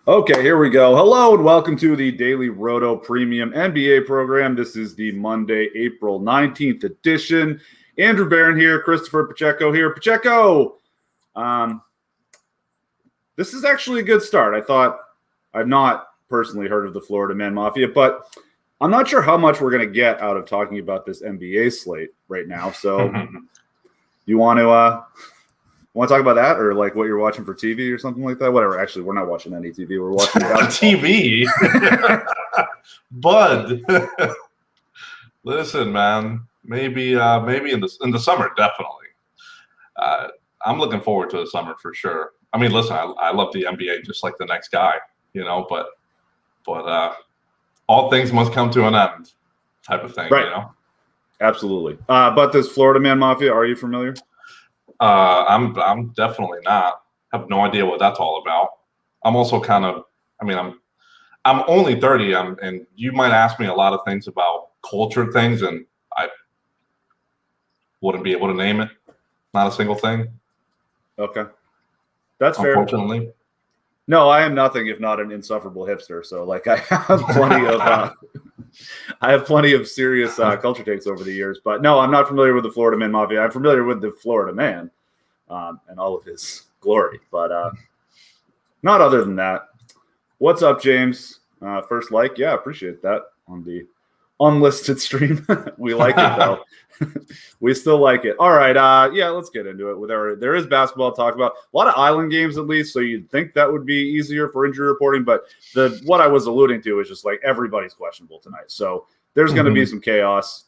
Okay, here we go. Hello and welcome to the Daily Roto Premium NBA program. This is the Monday, April 19th edition. Andrew Barron here, Christopher Pacheco here. Pacheco, this is actually a good start. I've not personally heard of the Florida Man Mafia, but I'm not sure how much we're going to get out of talking about this NBA slate right now. So you want to talk about that, or like what you're watching for TV or something like that? Whatever. Actually, we're not watching any TV. We're watching TV. Bud, listen, man. Maybe in the summer, definitely. I'm looking forward to the summer for sure. I mean, listen, I love the NBA just like the next guy, but all things must come to an end, type of thing, right? Absolutely. But this Florida Man Mafia, are you familiar? I'm definitely not. Have no idea what that's all about. I'm also I'm only 30. And you might ask me a lot of things about culture things, and I wouldn't be able to name it. Not a single thing. Okay, that's fair. Unfortunately. No, I am nothing if not an insufferable hipster. So, like, I have plenty of serious culture takes over the years. But no, I'm not familiar with the Florida Man Mafia. I'm familiar with the Florida Man and all of his glory, but not other than that. What's up, James? First like, yeah, appreciate that on the unlisted stream. We like it though. We still like it. All right, yeah, let's get into it. There is basketball to talk about. A lot of island games, at least, so you'd think that would be easier for injury reporting. But what I was alluding to is just like everybody's questionable tonight, so there's going to be some chaos.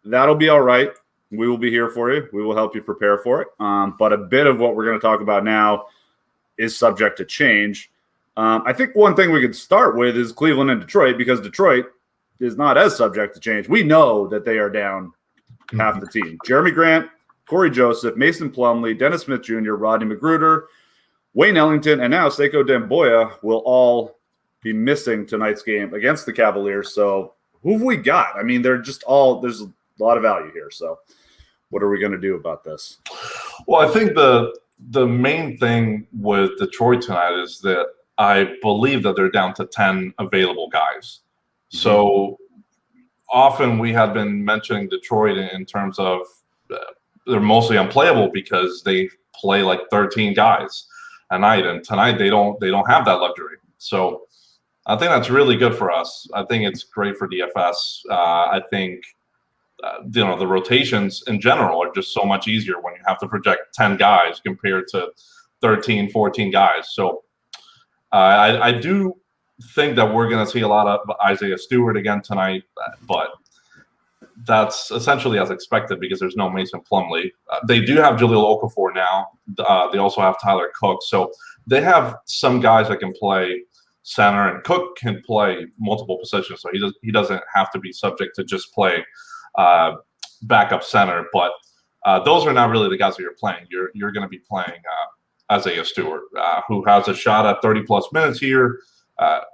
That'll be all right. We will be here for you. We will help you prepare for it. But a bit of what we're going to talk about now is subject to change. I think one thing we could start with is Cleveland and Detroit, because Detroit is not as subject to change. We know that they are down half the team. Jeremy Grant, Corey Joseph, Mason Plumlee, Dennis Smith Jr., Rodney McGruder, Wayne Ellington, and now Sekou Demboya will all be missing tonight's game against the Cavaliers. So who have we got? I mean, there's a lot of value here. So what are we going to do about this? Well, I think the main thing with Detroit tonight is that I believe that they're down to 10 available guys. So often we have been mentioning Detroit in terms of they're mostly unplayable because they play like 13 guys a night, and tonight they don't have that luxury. So I think that's really good for us. I think it's great for DFS. I think the rotations in general are just so much easier when you have to project 10 guys compared to 13, 14 guys. So I do think that we're going to see a lot of Isaiah Stewart again tonight, but that's essentially as expected because there's no Mason Plumlee. They do have Jahlil Okafor now. They also have Tyler Cook. So they have some guys that can play center, and Cook can play multiple positions. So he doesn't have to be subject to just play backup center. But those are not really the guys that you're playing. You're going to be playing Isaiah Stewart, who has a shot at 30-plus minutes here.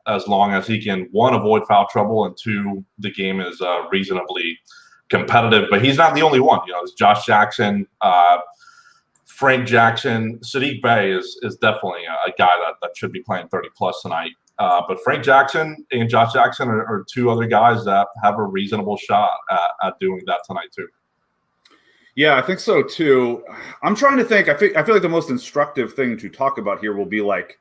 As long as he can, one, avoid foul trouble, and two, the game is reasonably competitive. But he's not the only one. It's Josh Jackson, Frank Jackson. Sadiq Bey is definitely a guy that should be playing 30-plus tonight. But Frank Jackson and Josh Jackson are two other guys that have a reasonable shot at doing that tonight too. Yeah, I think so too. I'm trying to think. I feel like the most instructive thing to talk about here will be like,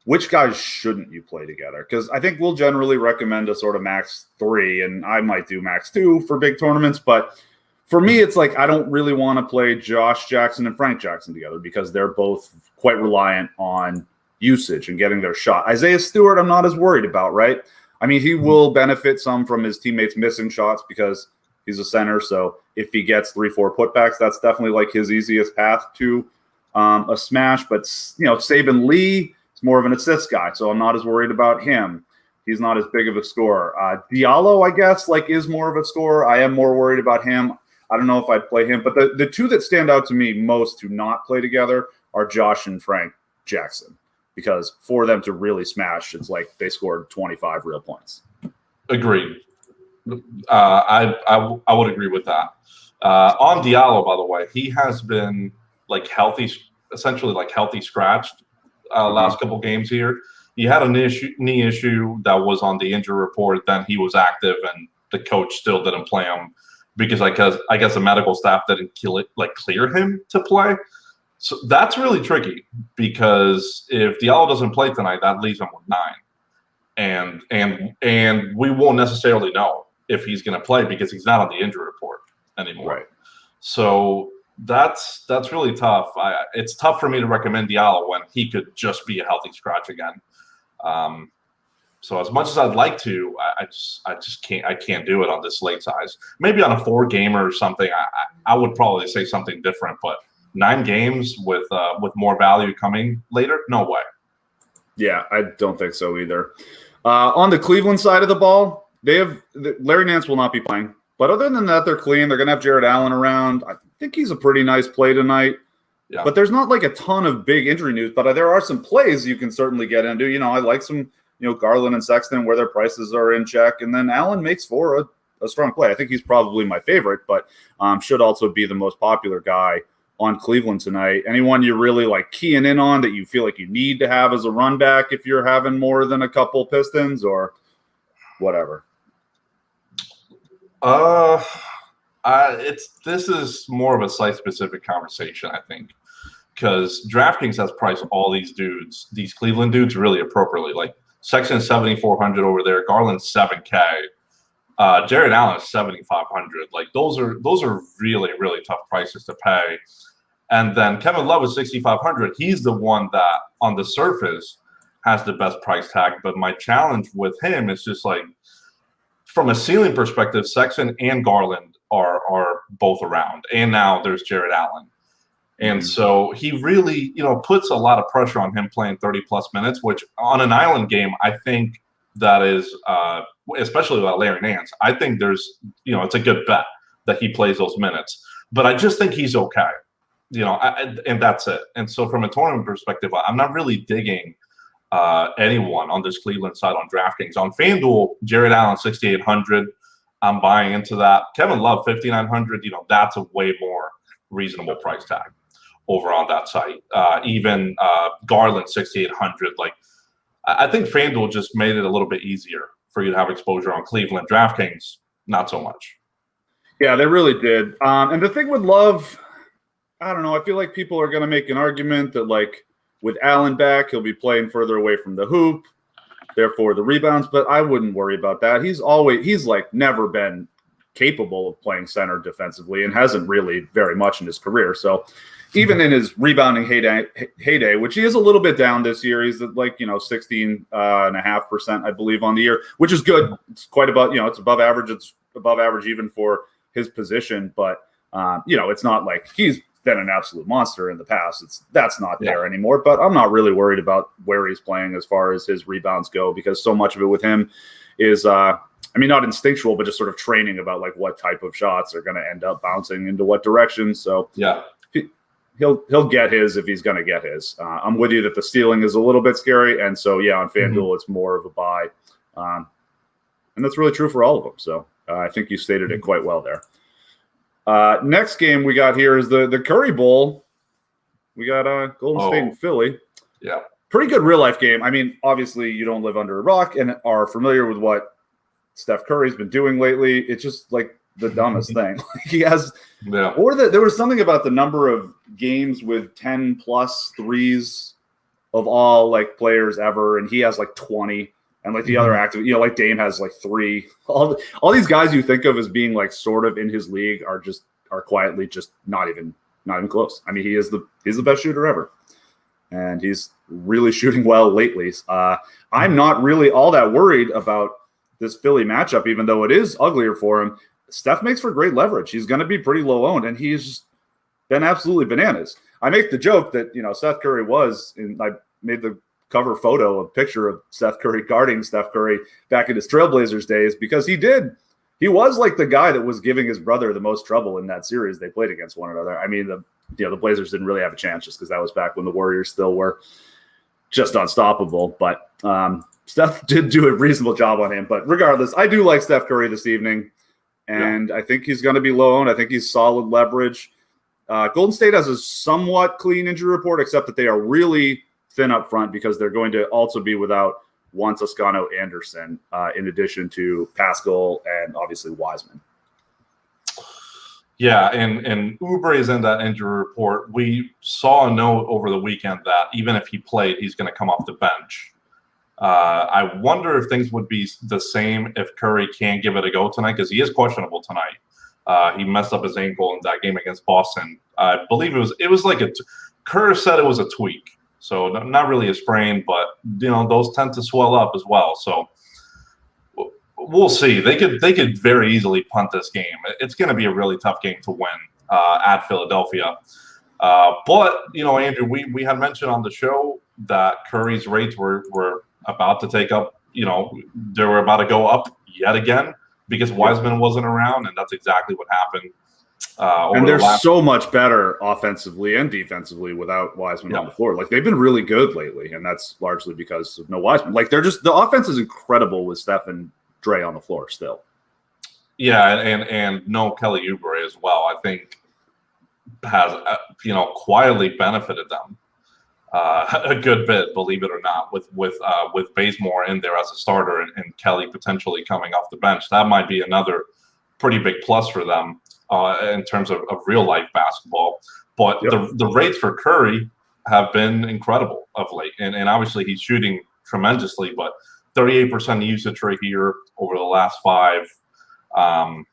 which guys shouldn't you play together? Because I think we'll generally recommend a sort of max 3, and I might do max 2 for big tournaments. But for me, it's like I don't really want to play Josh Jackson and Frank Jackson together because they're both quite reliant on usage and getting their shot. Isaiah Stewart, I'm not as worried about, right? I mean, he will benefit some from his teammates missing shots because he's a center. So if he gets 3-4 putbacks, that's definitely like his easiest path to a smash. But, Saban Lee, more of an assist guy, so I'm not as worried about him. He's not as big of a scorer. Diallo, I guess, is more of a scorer. I am more worried about him. I don't know if I'd play him, but the two that stand out to me most to not play together are Josh and Frank Jackson, because for them to really smash, it's like they scored 25 real points. Agreed. I would agree with that. On Diallo, by the way, he has been healthy, essentially healthy scratched last couple games here. he had a knee issue that was on the injury report. Then he was active, and the coach still didn't play him because I guess the medical staff didn't clear him to play. So that's really tricky because if Diallo doesn't play tonight, that leaves him with 9, and we won't necessarily know if he's going to play because he's not on the injury report anymore. Right. So that's really tough. It's tough for me to recommend Diallo when he could just be a healthy scratch again. So as much as I'd like to, I just can't. I can't do it on this late size. Maybe on a 4-gamer or something, I would probably say something different. But 9 games with more value coming later, no way. Yeah, I don't think so either. On the Cleveland side of the ball, Larry Nance will not be playing. But other than that, they're clean. They're going to have Jared Allen around. I think he's a pretty nice play tonight. Yeah. But there's not like a ton of big injury news. But there are some plays you can certainly get into. I like some, Garland and Sexton where their prices are in check. And then Allen makes for a strong play. I think he's probably my favorite, but should also be the most popular guy on Cleveland tonight. Anyone you really like keying in on that you feel like you need to have as a run back if you're having more than a couple Pistons or whatever? This is more of a site-specific conversation, I think, because DraftKings has priced all these dudes, these Cleveland dudes, really appropriately. Like Sexton 7,400 over there, Garland 7K, Jared Allen 7,500. Like those are really, really tough prices to pay. And then Kevin Love is 6,500. He's the one that on the surface has the best price tag. But my challenge with him is just like, from a ceiling perspective, Sexton and Garland are both around. And now there's Jared Allen. And so he really, puts a lot of pressure on him playing 30-plus minutes, which on an island game, I think that is, especially with Larry Nance, I think there's, it's a good bet that he plays those minutes. But I just think he's okay, and that's it. And so from a tournament perspective, I'm not really digging anyone on this Cleveland side on DraftKings. On FanDuel, Jared Allen 6,800. I'm buying into that. Kevin Love 5,900. That's a way more reasonable price tag over on that site. Even Garland 6,800. Like I think FanDuel just made it a little bit easier for you to have exposure on Cleveland. DraftKings, not so much. Yeah, they really did. And the thing with Love, I don't know. I feel like people are going to make an argument that like, with Allen back, he'll be playing further away from the hoop, therefore the rebounds. But I wouldn't worry about that. He's like never been capable of playing center defensively and hasn't really very much in his career. So even in his rebounding heyday, which he is a little bit down this year, he's at like 16.5%, I believe, on the year, which is good. It's quite about it's above average. It's above average even for his position. But it's not like he's been an absolute monster in the past. That's not there anymore, but I'm not really worried about where he's playing as far as his rebounds go, because so much of it with him is, not instinctual, but just sort of training about like what type of shots are going to end up bouncing into what direction. So he'll get his if he's going to get his. I'm with you that the stealing is a little bit scary. And so, on FanDuel, it's more of a buy. And that's really true for all of them. So I think you stated it quite well there. Next game we got here is the Curry Bowl. We got Golden State and Philly. Yeah. Pretty good real-life game. I mean, obviously you don't live under a rock and are familiar with what Steph Curry's been doing lately. It's just like the dumbest thing. He has there was something about the number of games with 10-plus threes of all like players ever, and he has like 20. And like the other active, like Dame has like 3. All these guys you think of as being like sort of in his league are quietly just not even close. I mean, he's the best shooter ever, and he's really shooting well lately. I'm not really all that worried about this Philly matchup, even though it is uglier for him. Steph makes for great leverage. He's going to be pretty low owned, and he's just been absolutely bananas. I make the joke that Seth Curry I made the cover photo, a picture of Seth Curry guarding Steph Curry back in his Trailblazers days, because he was like the guy that was giving his brother the most trouble in that series they played against one another. I mean, the Blazers didn't really have a chance just because that was back when the Warriors still were just unstoppable. But Steph did do a reasonable job on him. But regardless, I do like Steph Curry this evening, and I think he's going to be low owned. I think he's solid leverage. Golden State has a somewhat clean injury report, except that they are really thin up front because they're going to also be without Juan Toscano Anderson, in addition to Pascal and obviously Wiseman. Yeah, and Oubre is in that injury report. We saw a note over the weekend that even if he played, he's going to come off the bench. I wonder if things would be the same if Curry can't give it a go tonight, because he is questionable tonight. He messed up his ankle in that game against Boston. I believe it was like Kerr said it was a tweak, so not really a sprain, but those tend to swell up as well. So we'll see. They could very easily punt this game. It's going to be a really tough game to win at Philadelphia. But Andrew, we had mentioned on the show that Curry's rates were about to take up. They were about to go up yet again because Wiseman wasn't around, and that's exactly what happened. And they're so much better offensively and defensively without Wiseman on the floor. Like, they've been really good lately, and that's largely because of no Wiseman. Like, the offense is incredible with Steph and Dre on the floor still. Yeah, and no Kelly Oubre as well. I think has quietly benefited them a good bit, believe it or not, with Bazemore in there as a starter and Kelly potentially coming off the bench. That might be another pretty big plus for them in terms of real life basketball. But the rates for Curry have been incredible of late, and obviously he's shooting tremendously, but 38% usage rate here over the last 5. And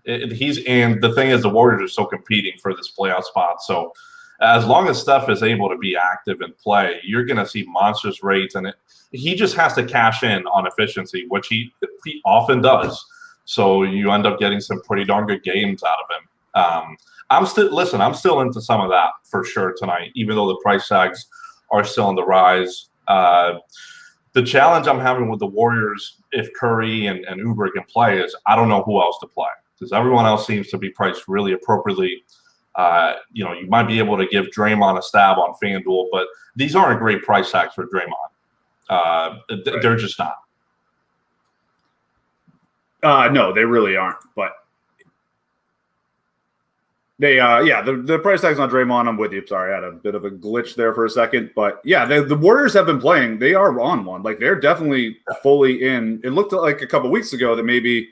the thing is, the Warriors are still competing for this playoff spot. So as long as Steph is able to be active and play, you're going to see monstrous rates, and he just has to cash in on efficiency, which he often does. So you end up getting some pretty darn good games out of him. I'm still into some of that for sure tonight, even though the price tags are still on the rise. The challenge I'm having with the Warriors, if Curry and Oubre can play, is I don't know who else to play, because everyone else seems to be priced really appropriately. You might be able to give Draymond a stab on FanDuel, but these aren't great price tags for Draymond. They're just not. No, they really aren't. But they, the price tag's on Draymond. I'm with you. Sorry, I had a bit of a glitch there for a second. But yeah, the Warriors have been playing. They are on one. Like, they're definitely fully in. It looked like a couple weeks ago that maybe,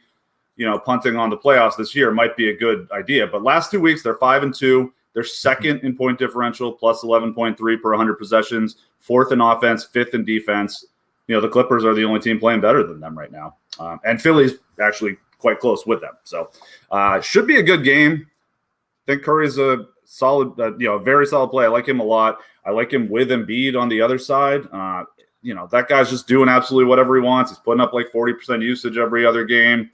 punting on the playoffs this year might be a good idea. But last 2 weeks, they're 5-2. They're second in point differential, plus 11.3 per 100 possessions, 4th in offense, 5th in defense. The Clippers are the only team playing better than them right now. And Philly's actually quite close with them. So should be a good game. I think Curry's a solid, very solid play. I like him a lot. I like him with Embiid on the other side. That guy's just doing absolutely whatever he wants. He's putting up like 40% usage every other game.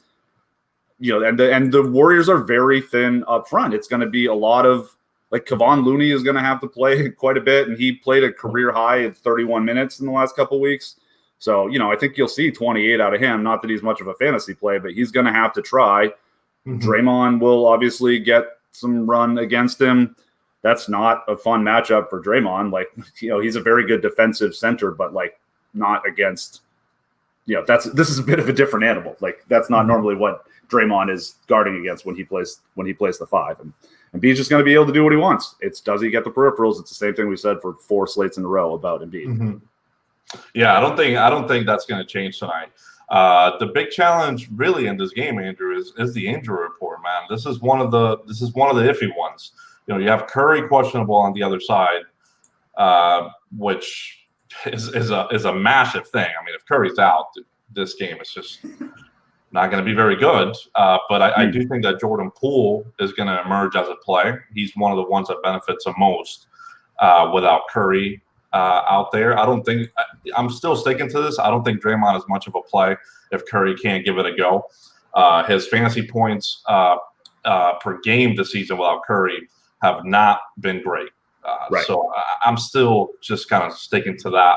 And the Warriors are very thin up front. It's going to be a lot of, like, Kevon Looney is going to have to play quite a bit, and he played a career high at 31 minutes in the last couple of weeks. So, I think you'll see 28 out of him. Not that he's much of a fantasy play, but he's going to have to try. Mm-hmm. Draymond will obviously get some run against him. That's not a fun matchup for Draymond. Like, he's a very good defensive center, but like not against, this is a bit of a different animal. Like, that's not normally what Draymond is guarding against when he plays the 5. And Embiid's just going to be able to do what he wants. Does he get the peripherals? It's the same thing we said for 4 slates in a row about Embiid. Mm-hmm. Yeah, I don't think that's going to change tonight. The big challenge really in this game, Andrew, is the injury report, man. This is one of the iffy ones. You have Curry questionable on the other side, which is a massive thing. I mean, if Curry's out, this game is just not going to be very good. But I do think that Jordan Poole is going to emerge as a play. He's one of the ones that benefits the most without Curry out there. I'm still sticking to this. I don't think Draymond is much of a play if Curry can't give it a go. His fantasy points per game this season without Curry have not been great. So I'm still just kind of sticking to that.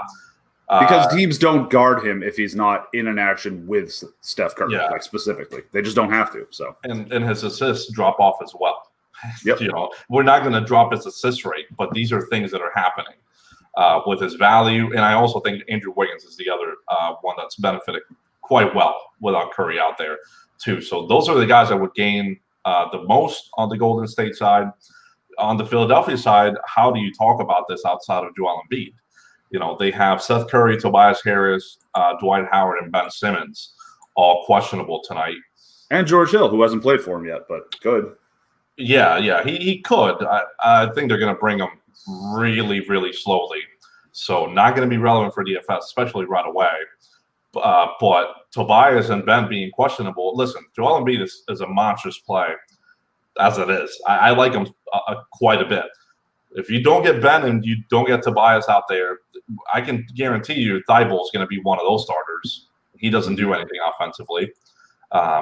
Because teams don't guard him if he's not in an action with Steph Curry, like specifically. They just don't have to. So and his assists drop off as well. Yep. We're not going to drop his assist rate, but these are things that are happening with his value. And I also think Andrew Wiggins is the other one that's benefited quite well without Curry out there too. So those are the guys that would gain the most on the Golden State side. on the Philadelphia side, how do you talk about this outside of Joel Embiid? They have Seth Curry, Tobias Harris, Dwight Howard, and Ben Simmons all questionable tonight. And George Hill, who hasn't played for him yet, but could. Yeah, he could. I think they're going to bring him really, really slowly. So not going to be relevant for DFS, especially right away. But Tobias and Ben being questionable. Listen, Joel Embiid is a monstrous play as it is. I like him quite a bit. If you don't get Ben and you don't get Tobias out there, I can guarantee you Thibault is going to be one of those starters. He doesn't do anything offensively. I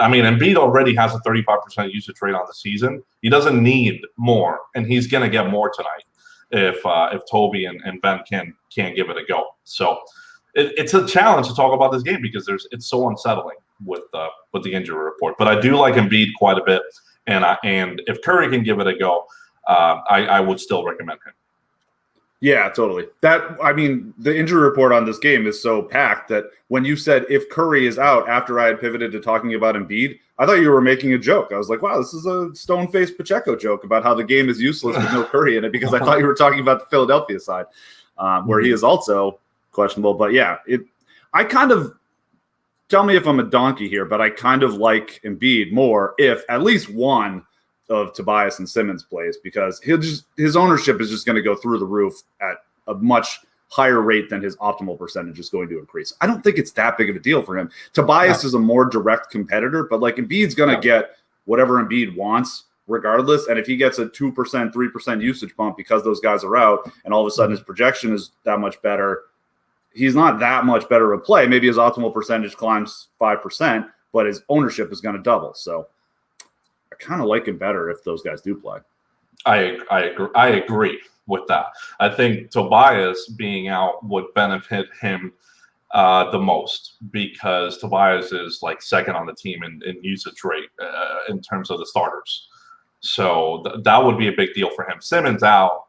mean, Embiid already has a 35% usage rate on the season. He doesn't need more, and he's going to get more tonight if Toby and Ben can give it a go. So it's a challenge to talk about this game because it's so unsettling with the injury report. But I do like Embiid quite a bit, and if Curry can give it a go, I would still recommend him. Yeah, totally. The injury report on this game is so packed that when you said if Curry is out after I had pivoted to talking about Embiid, I thought you were making a joke. I was like, wow, this is a stone-faced Pacheco joke about how the game is useless with no Curry in it because I thought you were talking about the Philadelphia side where he is also questionable. But yeah, I kind of – tell me if I'm a donkey here, but I kind of like Embiid more if at least one – of Tobias and Simmons plays because his ownership is just going to go through the roof at a much higher rate than his optimal percentage is going to increase. I don't think it's that big of a deal for him. Tobias is a more direct competitor, but like Embiid's going to get whatever Embiid wants regardless. And if he gets a 2%, 3% usage bump because those guys are out and all of a sudden his projection is that much better, he's not that much better of a play. Maybe his optimal percentage climbs 5%, but his ownership is going to double. So I kind of like him better if those guys do play. I agree with that. I think Tobias being out would benefit him the most because Tobias is like second on the team in usage rate in terms of the starters. So that would be a big deal for him. Simmons out.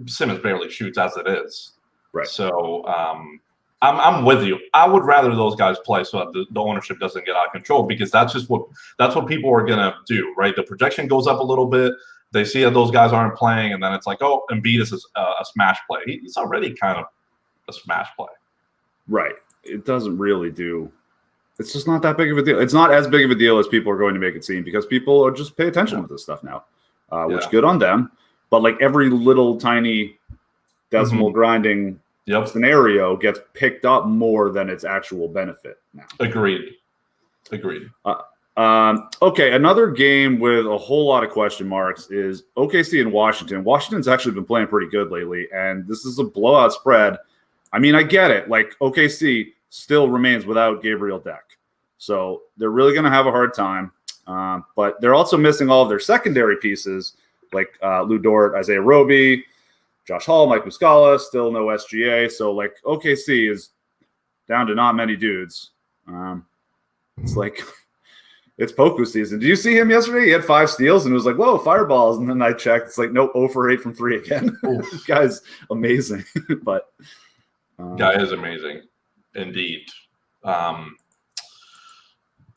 Simmons barely shoots as it is. Right. So I'm with you. I would rather those guys play so that the ownership doesn't get out of control because that's what people are gonna do, right? The projection goes up a little bit. They see that those guys aren't playing, and then it's like, oh, Embiid is a smash play. He's already kind of a smash play. Right. It doesn't really do. It's just not that big of a deal. It's not as big of a deal as people are going to make it seem because people are just pay attention to this stuff now, which good on them. But like every little tiny decimal grinding scenario gets picked up more than its actual benefit now. Agreed. Okay, another game with a whole lot of question marks is OKC and Washington. Washington's actually been playing pretty good lately, and this is a blowout spread. I mean, I get it. Like, OKC still remains without Gabriel Deck. So they're really going to have a hard time. But they're also missing all of their secondary pieces, like Lou Dort, Isaiah Roby, Josh Hall, Mike Muscala, still no SGA. So, like, OKC is down to not many dudes. It's like it's Poku season. Did you see him yesterday? He had 5 steals, and it was like, whoa, fireballs. And then I checked. It's like, nope, 0 for 8 from 3 again. This guy's amazing. But guy is amazing, indeed.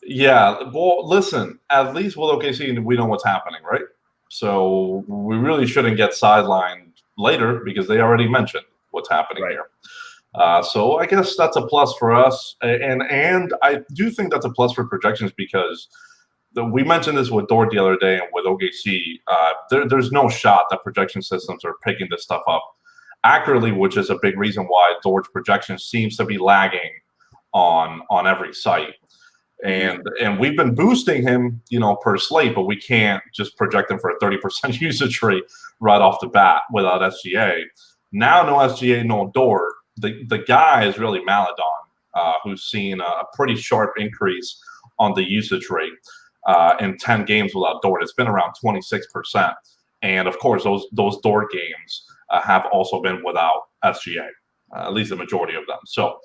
Yeah, well, listen, at least with OKC, we know what's happening, right? So we really shouldn't get sidelined later because they already mentioned what's happening here. So I guess that's a plus for us. And I do think that's a plus for projections because we mentioned this with Dort the other day and with OKC. There's no shot that projection systems are picking this stuff up accurately, which is a big reason why Dort's projection seems to be lagging on every site. And we've been boosting him, per slate, but we can't just project him for a 30% usage rate right off the bat without SGA. Now, no SGA, no Dort. The guy is really Maladon, who's seen a pretty sharp increase on the usage rate in 10 games without Dort. It's been around 26%. And, of course, those Dort games have also been without SGA, at least the majority of them. So,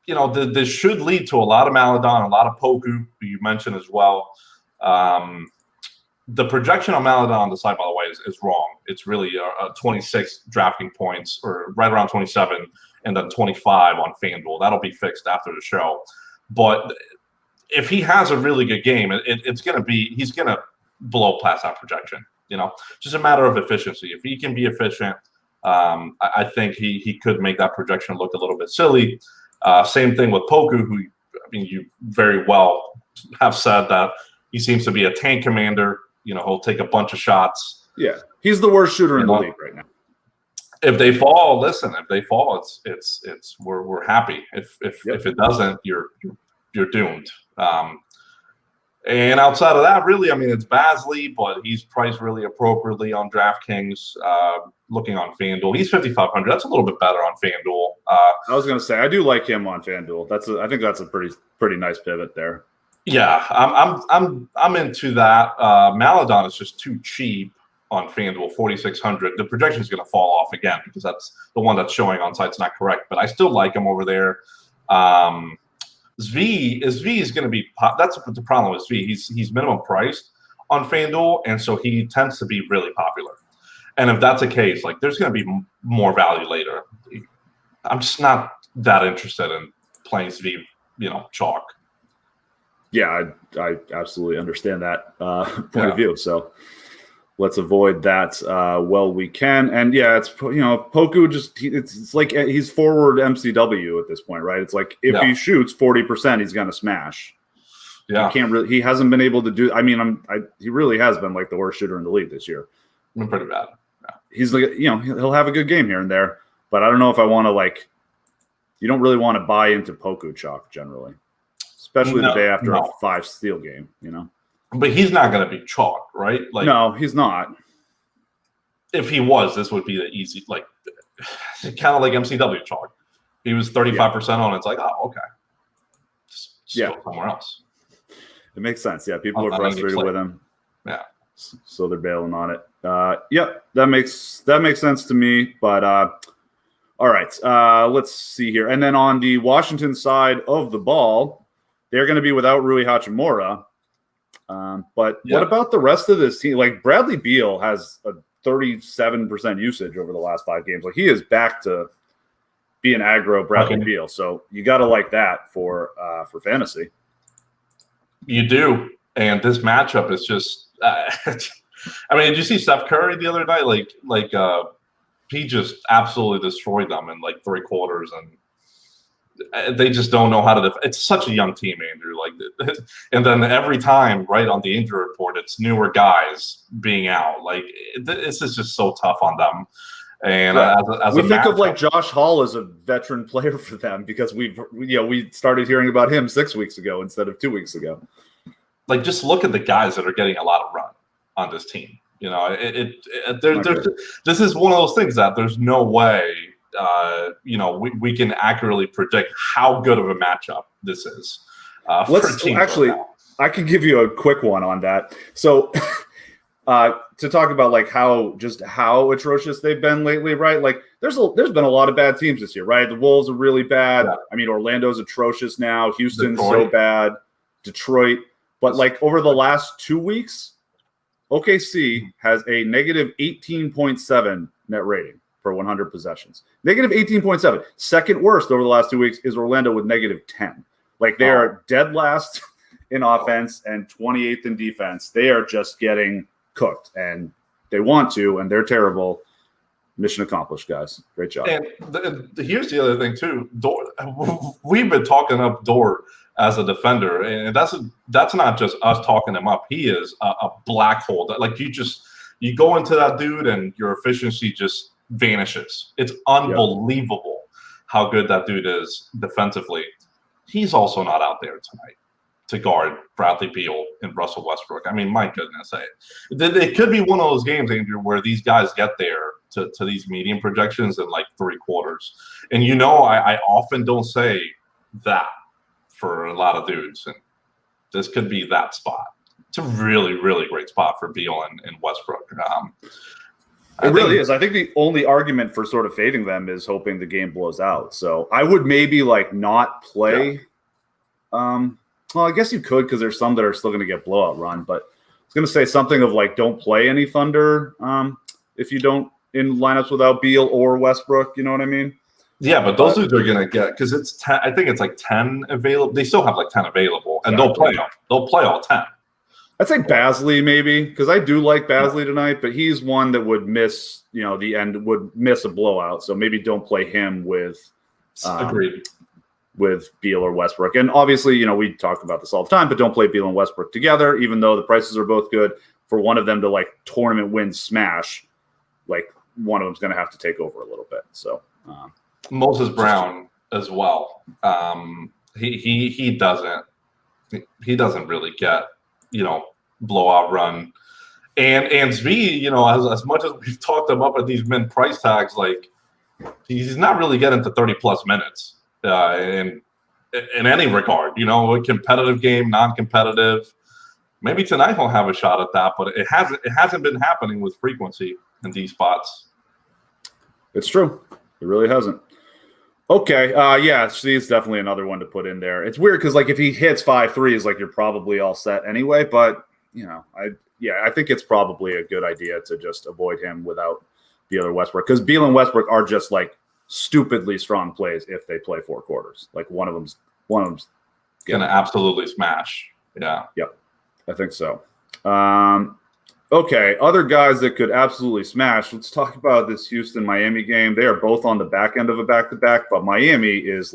this should lead to a lot of Maladon, a lot of Poku, who you mentioned as well. The projection on Maladon on the side, by the way, is wrong. It's really 26 drafting points, or right around 27, and then 25 on FanDuel. That'll be fixed after the show. But if he has a really good game, he's going to below past that projection. Just a matter of efficiency. If he can be efficient, I think he could make that projection look a little bit silly. Same thing with Poku, who, you very well have said that he seems to be a tank commander. He'll take a bunch of shots. Yeah, he's the worst shooter in the league right now. If they fall, listen. If they fall, it's we're happy. If it doesn't, you're doomed. And outside of that, really, it's Basley, but he's priced really appropriately on DraftKings. Looking on FanDuel, he's 5,500. That's a little bit better on FanDuel. I was going to say I do like him on FanDuel. I think that's a pretty nice pivot there. Yeah, I'm into that. Maladon is just too cheap on FanDuel, 4,600. The projection is going to fall off again because that's the one that's showing on site's not correct. But I still like him over there. Zvi is going to be. That's the problem with Zvi. He's minimum priced on FanDuel, and so he tends to be really popular. And if that's the case, there's going to be more value later. I'm just not that interested in playing Zvi, chalk. Yeah, I absolutely understand that point of view. So let's avoid that while we can. And yeah, it's Poku it's like he's forward MCW at this point, right? It's like if he shoots 40%, he's gonna smash. Yeah, he hasn't been able to do. He really has been the worst shooter in the league this year. Pretty bad. Yeah. He's he'll have a good game here and there, but I don't know if I want to you don't really want to buy into Poku chalk generally, especially the day after a 5 steal game. But he's not going to be chalk, right? No, he's not. If he was, this would be the easy, kind of like MCW chalk. He was 35% on. It's oh, okay. Just go somewhere else. It makes sense. Yeah, people are frustrated with him. Yeah, so they're bailing on it. Yep, that makes sense to me. But all right, let's see here. And then on the Washington side of the ball, they're going to be without Rui Hachimura. But what about the rest of this team? Bradley Beal has a 37% usage over the last 5 games. He is back to being aggro Bradley Beal. So you got to like that for fantasy. You do. And this matchup is just did you see Steph Curry the other night? He just absolutely destroyed them in 3 quarters, and they just don't know how to it's such a young team, Andrew. And then every time, right, on the injury report, it's newer guys being out. This is just so tough on them. And as we think of Josh Hall as a veteran player for them because we started hearing about him 6 weeks ago instead of 2 weeks ago. Just look at the guys that are getting a lot of run on this team. This is one of those things that there's no way. We can accurately predict how good of a matchup this is. I can give you a quick one on that. So, to talk about how atrocious they've been lately, right? There's been a lot of bad teams this year, right? The Wolves are really bad. Yeah. Orlando's atrocious now. Houston's so bad. Detroit, but over the last 2 weeks, OKC has a negative 18.7 net rating per 100 possessions. Negative 18.7. Second worst over the last 2 weeks is Orlando with negative 10. They are dead last in offense and 28th in defense. They are just getting cooked, and they want to, and they're terrible. Mission accomplished, guys. Great job. And here's the other thing, too. We've been talking up Dort as a defender, and that's not just us talking him up. He is a black hole. You go into that dude, and your efficiency just vanishes. It's unbelievable how good that dude is defensively. He's also not out there tonight to guard Bradley Beal and Russell Westbrook. My goodness. It could be one of those games, Andrew, where these guys get there to these medium projections in 3 quarters. And I often don't say that for a lot of dudes. And this could be that spot. It's a really, really great spot for Beal and Westbrook. It really is. I think the only argument for sort of fading them is hoping the game blows out. So I would maybe not play. Yeah. Well, I guess you could because there's some that are still going to get blowout run. But I was going to say something of don't play any Thunder if you don't in lineups without Beal or Westbrook. You know what I mean? Yeah, but those dudes are going to get because it's 10. I think it's 10 available. They still have 10 available, and they'll play them. They'll play all 10. I'd say Basley maybe, because I do like Basley tonight, but he's one that would miss, the end, would miss a blowout. So maybe don't play him with Agreed. With Beal or Westbrook. And obviously, we talk about this all the time, but don't play Beal and Westbrook together, even though the prices are both good. For one of them to tournament win smash, one of them's going to have to take over a little bit. So Moses Brown as well. He doesn't really get, blowout run. And Zvi, as much as we've talked him up at these min price tags, he's not really getting to 30 plus minutes in any regard. A competitive game, non-competitive. Maybe tonight he'll have a shot at that, but it hasn't been happening with frequency in these spots. It's true. It really hasn't. Okay. She's definitely another one to put in there. It's weird because if he hits 5 threes, you're probably all set anyway. But I think it's probably a good idea to just avoid him without Beal or Westbrook, because Beal and Westbrook are just stupidly strong plays if they play 4 quarters. One of them's gonna absolutely smash. Yeah. Yep. I think so. Okay, other guys that could absolutely smash. Let's talk about this Houston-Miami game. They are both on the back end of a back-to-back, but Miami is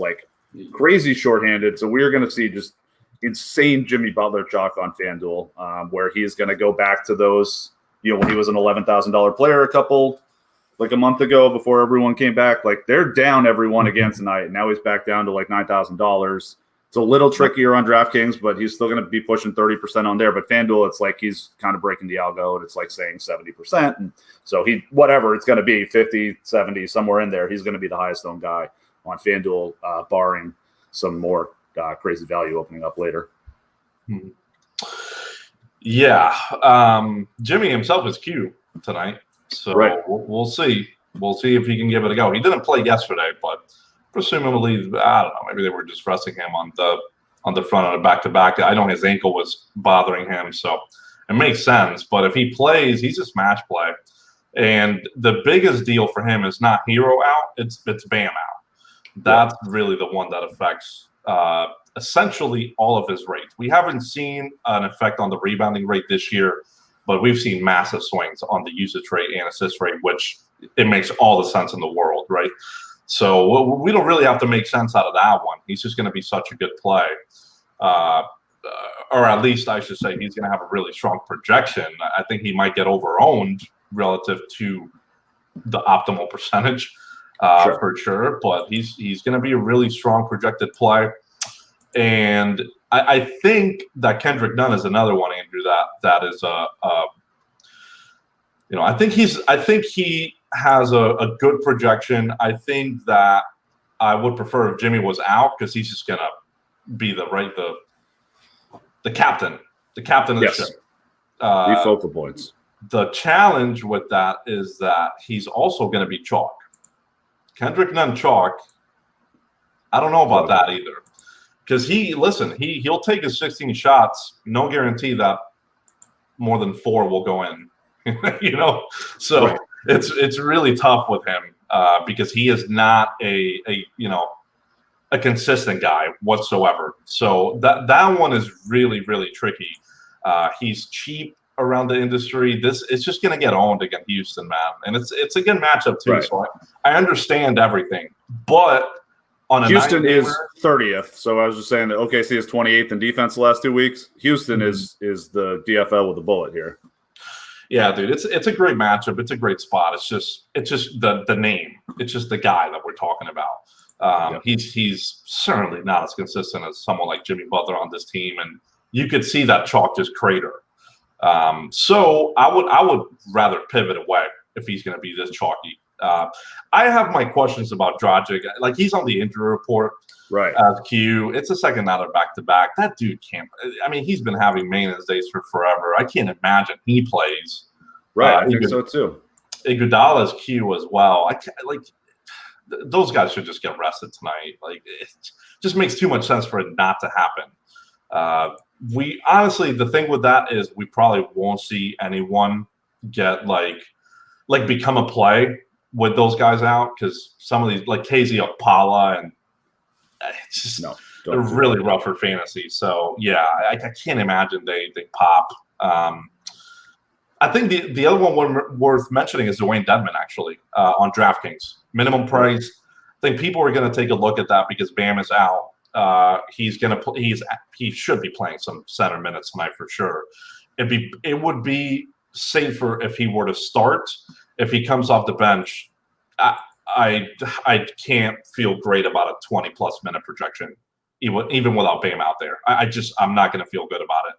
crazy shorthanded. So we are going to see just insane Jimmy Butler chalk on FanDuel, where he's going to go back to those, when he was an $11,000 player a month ago before everyone came back. They're down everyone again tonight, and now he's back down to $9,000. It's a little trickier on DraftKings, but he's still going to be pushing 30% on there. But FanDuel, it's he's kind of breaking the algo, and it's saying 70%. And so it's going to be 50, 70, somewhere in there. He's going to be the highest owned guy on FanDuel, barring some more crazy value opening up later. Yeah. Jimmy himself is Q tonight. So right. We'll see. We'll see if he can give it a go. He didn't play yesterday, but presumably, I don't know, maybe they were just resting him on the front of the back-to-back. I know his ankle was bothering him, so it makes sense. But if he plays, he's a smash play. And the biggest deal for him is not Hero out, it's Bam out. That's really the one that affects essentially all of his rates. We haven't seen an effect on the rebounding rate this year, but we've seen massive swings on the usage rate and assist rate, which it makes all the sense in the world, right? So we don't really have to make sense out of that one. He's just going to be such a good play. Or at least I should say he's going to have a really strong projection. I think he might get over-owned relative to the optimal percentage for sure. But he's going to be a really strong projected play. And I think that Kendrick Nunn is another one, Andrew, that is I think he has a good projection. I think that I would prefer if Jimmy was out, because he's just gonna be the captain of the ship. The focal points. The challenge with that is that he's also going to be chalk. Kendrick Nunn chalk. I don't know about that either, because he'll take his 16 shots. No guarantee that more than 4 will go in. So. Right. It's really tough with him because he is not a consistent guy whatsoever. So that one is really, really tricky. He's cheap around the industry. It's just going to get owned against Houston, man, and it's a good matchup too. Right. So I understand everything, but on Houston is 30th. So I was just saying that OKC is 28th in defense the last 2 weeks. Houston is the DFL with a bullet here. Yeah, dude, it's a great matchup. It's a great spot. It's just the name. It's just the guy that we're talking about. He's certainly not as consistent as someone like Jimmy Butler on this team, and you could see that chalk just crater. So I would rather pivot away if he's going to be this chalky. I have my questions about Dragic. He's on the injury report. Right. As Q. It's a second out of back-to-back. That dude can't – I mean, he's been having maintenance days for forever. I can't imagine he plays. Right, I think so too. Iguodala's Q as well. Those guys should just get rested tonight. It just makes too much sense for it not to happen. We honestly, the thing with that is we probably won't see anyone get become a play with those guys out, because some of these, KZ Okpala, and it's just they're really rough for fantasy. So yeah, I can't imagine they pop I think the other one worth mentioning is Dwayne Dedmon, actually, on DraftKings. Minimum price. I think people are going to take a look at that because Bam is out. He should be playing some center minutes tonight for sure. It would be safer if he were to start. If he comes off the bench, I can't feel great about a 20-plus minute projection, even without Bam out there. I'm not going to feel good about it.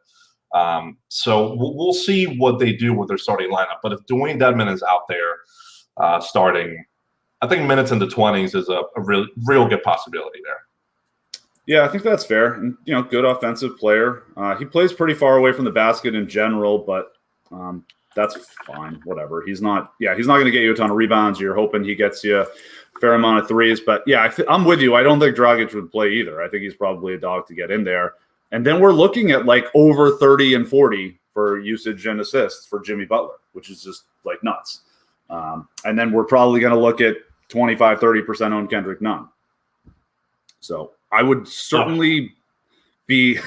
So we'll see what they do with their starting lineup. But if Dwayne Dedmon is out there starting, I think minutes in the 20s is a real good possibility there. Yeah, I think that's fair. And, good offensive player. He plays pretty far away from the basket in general, but that's fine. Whatever. He's not going to get you a ton of rebounds. You're hoping he gets you a fair amount of threes. But, yeah, I'm with you. I don't think Dragic would play either. I think he's probably a dog to get in there. And then we're looking at like over 30 and 40 for usage and assists for Jimmy Butler, which is just like nuts. And then we're probably going to look at 25, 30% on Kendrick Nunn. So I would certainly be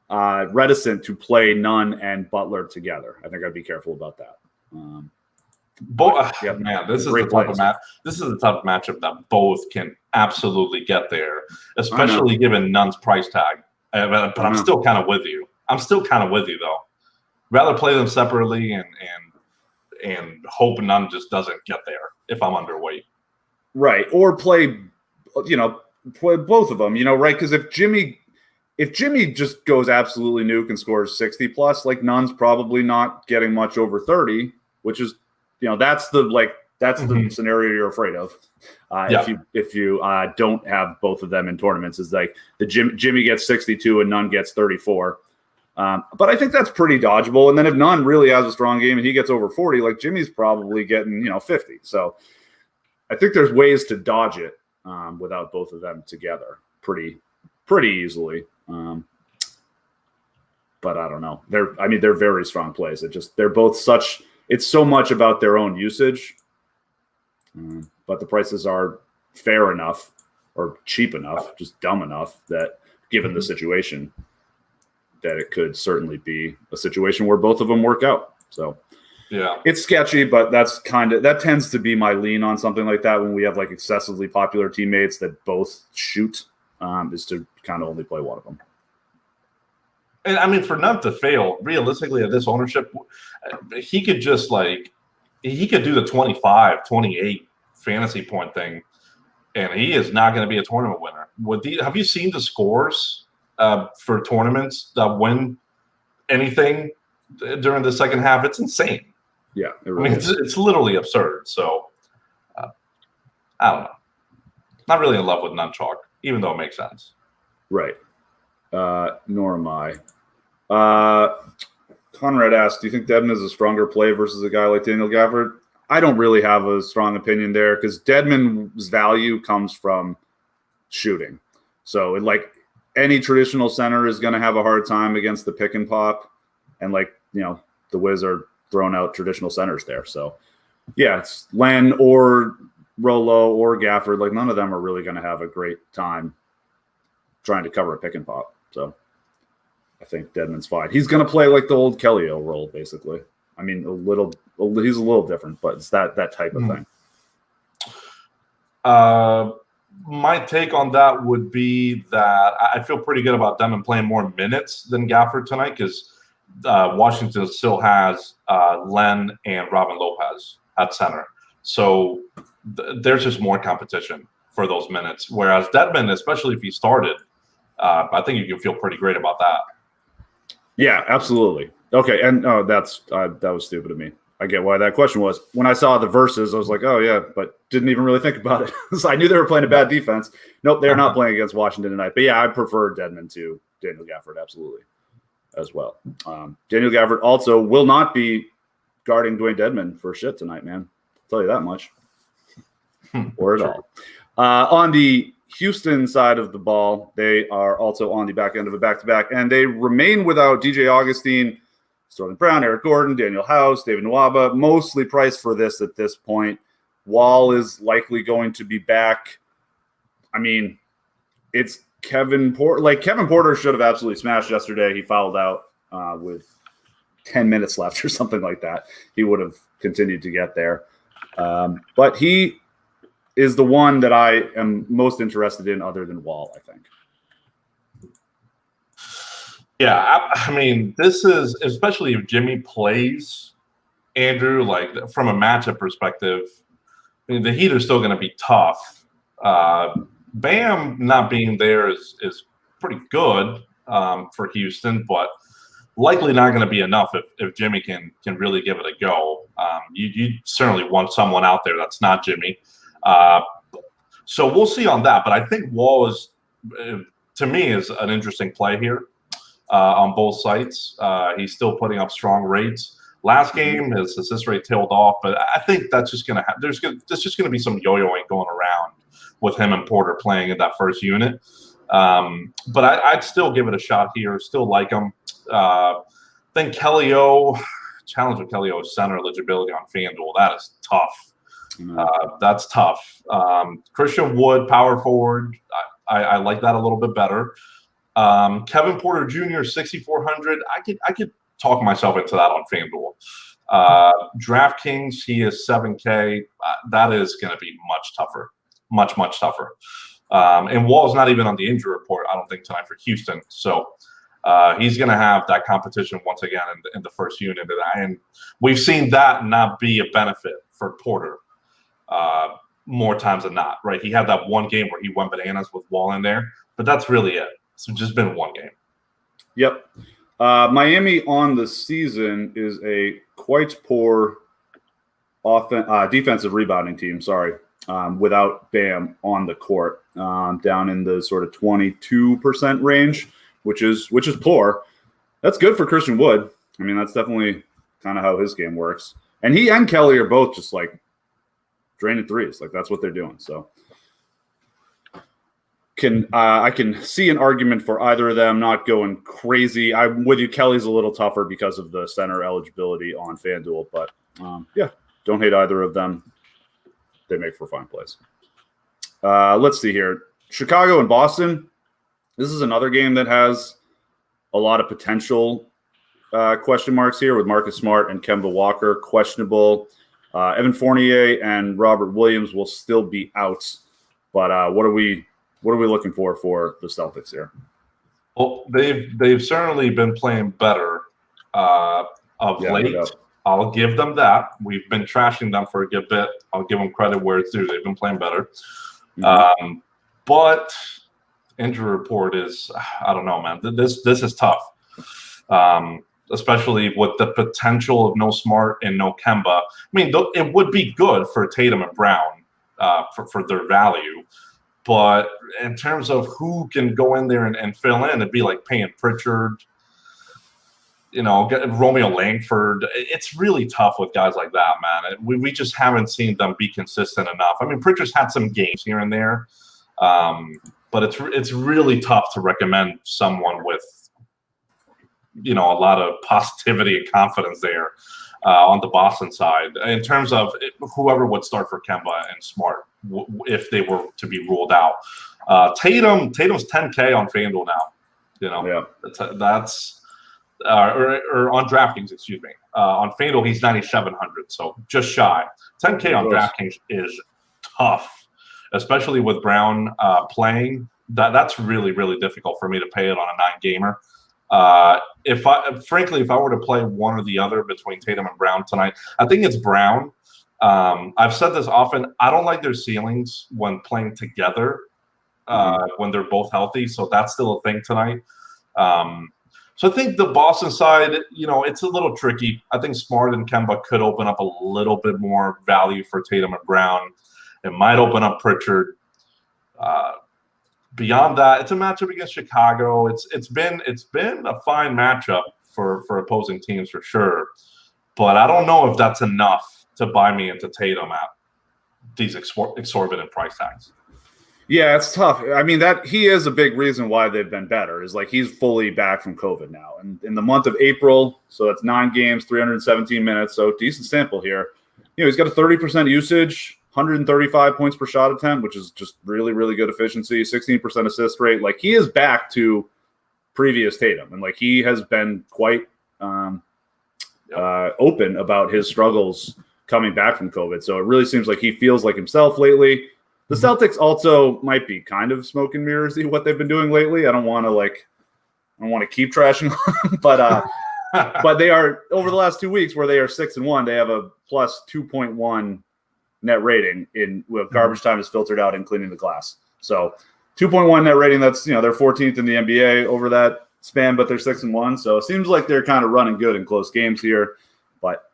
reticent to play Nunn and Butler together. I think I'd be careful about that. Man, this is the type of match. This is the type of matchup that both can absolutely get there, especially given Nunn's price tag. But I'm still kind of with you. Though. Rather play them separately and hope Nunn just doesn't get there if I'm underweight. Right, or play both of them. Right? Because if Jimmy just goes absolutely nuke and scores 60 plus, like Nunn's probably not getting much over 30, which is that's the scenario you're afraid of. If you don't have both of them in tournaments, is like the Jimmy gets 62 and Nunn gets 34. But I think that's pretty dodgeable. And then if Nunn really has a strong game and he gets over 40, like Jimmy's probably getting 50. So I think there's ways to dodge it without both of them together pretty easily. But I don't know. They're very strong plays. They're both such. It's so much about their own usage. But the prices are fair enough or cheap enough, just dumb enough that given the situation, that it could certainly be a situation where both of them work out. So yeah, it's sketchy, but that tends to be my lean on something like that when we have like excessively popular teammates that both shoot, is to kind of only play one of them. And for Nunn to fail, realistically at this ownership, he could do the 25, 28 fantasy point thing, and he is not going to be a tournament winner. Have you seen the scores for tournaments that win anything during the second half? It's insane. Yeah, it really it's literally absurd. So I don't know. Not really in love with Nunn chalk, even though it makes sense. Right. Nor am I. Conrad asked, do you think Dedmon is a stronger play versus a guy like Daniel Gafford? I don't really have a strong opinion there because Dedmon's value comes from shooting. So like any traditional center is going to have a hard time against the pick and pop. And the Wiz are throwing out traditional centers there. So yeah, it's Len or Rolo or Gafford. Like none of them are really going to have a great time trying to cover a pick and pop. So I think Dedmon's fine. He's going to play like the old Kellyo role, basically. He's a little different, but it's that type of thing. My take on that would be that I feel pretty good about Dedmon playing more minutes than Gafford tonight because Washington still has Len and Robin Lopez at center. So there's just more competition for those minutes. Whereas Dedmon, especially if he started, I think you can feel pretty great about that. Yeah, absolutely. Okay, and that was stupid of me. I get why that question was. When I saw the verses, I was like, oh, yeah, but didn't even really think about it. So I knew they were playing a bad defense. Nope, they're not playing against Washington tonight. But, yeah, I prefer Dedmon to Daniel Gafford, absolutely, as well. Daniel Gafford also will not be guarding Dwayne Dedmon for shit tonight, man. I'll tell you that much. Or at all. On the Houston side of the ball, they are also on the back end of a back-to-back, and they remain without DJ Augustine, Sterling Brown, Eric Gordon, Daniel House, David Nwaba, mostly priced for this at this point. Wall is likely going to be back. It's Kevin Porter. Kevin Porter should have absolutely smashed yesterday. He fouled out with 10 minutes left or something like that, he would have continued to get there. But he is the one that I am most interested in other than Wall, I think. Yeah, I mean, this is, especially if Jimmy plays, Andrew, like from a matchup perspective, I mean, the Heat are still going to be tough. Bam not being there is pretty good for Houston, but likely not going to be enough if Jimmy can really give it a go. You certainly want someone out there that's not Jimmy. So we'll see on that. But I think Wall is, to me, is an interesting play here on both sites. He's still putting up strong rates. Last game, his assist rate tailed off, but I think that's just going to have – there's just going to be some yo-yoing going around with him and Porter playing in that first unit. But I'd still give it a shot here, still like him. Then Kelly O, challenge with Kelly O's center eligibility on FanDuel. That is tough. That's tough. Christian Wood, power forward. I like that a little bit better. Kevin Porter Jr., 6,400. I could talk myself into that on FanDuel. DraftKings, he is 7K. That is going to be much tougher, much tougher. And Wall's not even on the injury report, I don't think, tonight for Houston. So he's going to have that competition once again in the first unit. And we've seen that not be a benefit for Porter more times than not, right? He had that one game where he went bananas with Wall in there, but that's really it. It's just been one game. Yep. Miami on the season is a quite poor defensive rebounding team, without Bam on the court, down in the sort of 22% range, which is poor. That's good for Christian Wood. I mean, that's definitely kind of how his game works. And he and Kelly are both just like draining threes. Like that's what they're doing. So I can see an argument for either of them not going crazy. I'm with you. Kelly's a little tougher because of the center eligibility on FanDuel, but yeah, don't hate either of them. They make for fine plays. Let's see here. Chicago and Boston. This is another game that has a lot of potential question marks here with Marcus Smart and Kemba Walker questionable. Evan Fournier and Robert Williams will still be out. But what are we looking for the Celtics here? Well, they've certainly been playing better of late. No. I'll give them that. We've been trashing them for a good bit. I'll give them credit where it's due. They've been playing better. Mm-hmm. But injury report is, I don't know, man. This is tough, especially with the potential of no Smart and no Kemba. I mean, it would be good for Tatum and Brown for their value. But in terms of who can go in there and fill in, it'd be like paying Pritchard, Romeo Langford. It's really tough with guys like that, man. We just haven't seen them be consistent enough. I mean, Pritchard's had some games here and there, but it's really tough to recommend someone with, a lot of positivity and confidence there on the Boston side in terms of whoever would start for Kemba and Smart if they were to be ruled out. Tatum's 10K on FanDuel now. That's or on DraftKings, excuse me. On FanDuel, he's 9,700, so just shy. 10K on DraftKings is tough, especially with Brown playing. That's really, really difficult for me to pay it on a 9-gamer. If I were to play one or the other between Tatum and Brown tonight, I think it's Brown. I've said this often. I don't like their ceilings when playing together when they're both healthy, so that's still a thing tonight. So I think the Boston side, it's a little tricky. I think Smart and Kemba could open up a little bit more value for Tatum and Brown. It might open up Pritchard. Beyond that, it's a matchup against Chicago. It's been a fine matchup for opposing teams for sure. But I don't know if that's enough to buy me into Tatum at these exorbitant price tags. Yeah, it's tough. I mean, that he is a big reason why they've been better is like he's fully back from COVID now. And in the month of April, so that's 9 games, 317 minutes, so decent sample here. He's got a 30% usage, 135 points per shot attempt, which is just really, really good efficiency, 16% assist rate. Like he is back to previous Tatum, and like he has been quite open about his struggles coming back from COVID. So it really seems like he feels like himself lately. The Celtics also might be kind of smoke and mirrors what they've been doing lately. I don't want to keep trashing them, but they are, over the last 2 weeks where they are 6-1, they have a plus 2.1 net rating with garbage time is filtered out and cleaning the glass. So 2.1 net rating, that's, they're 14th in the NBA over that span, but they're 6-1. So it seems like they're kind of running good in close games here. But,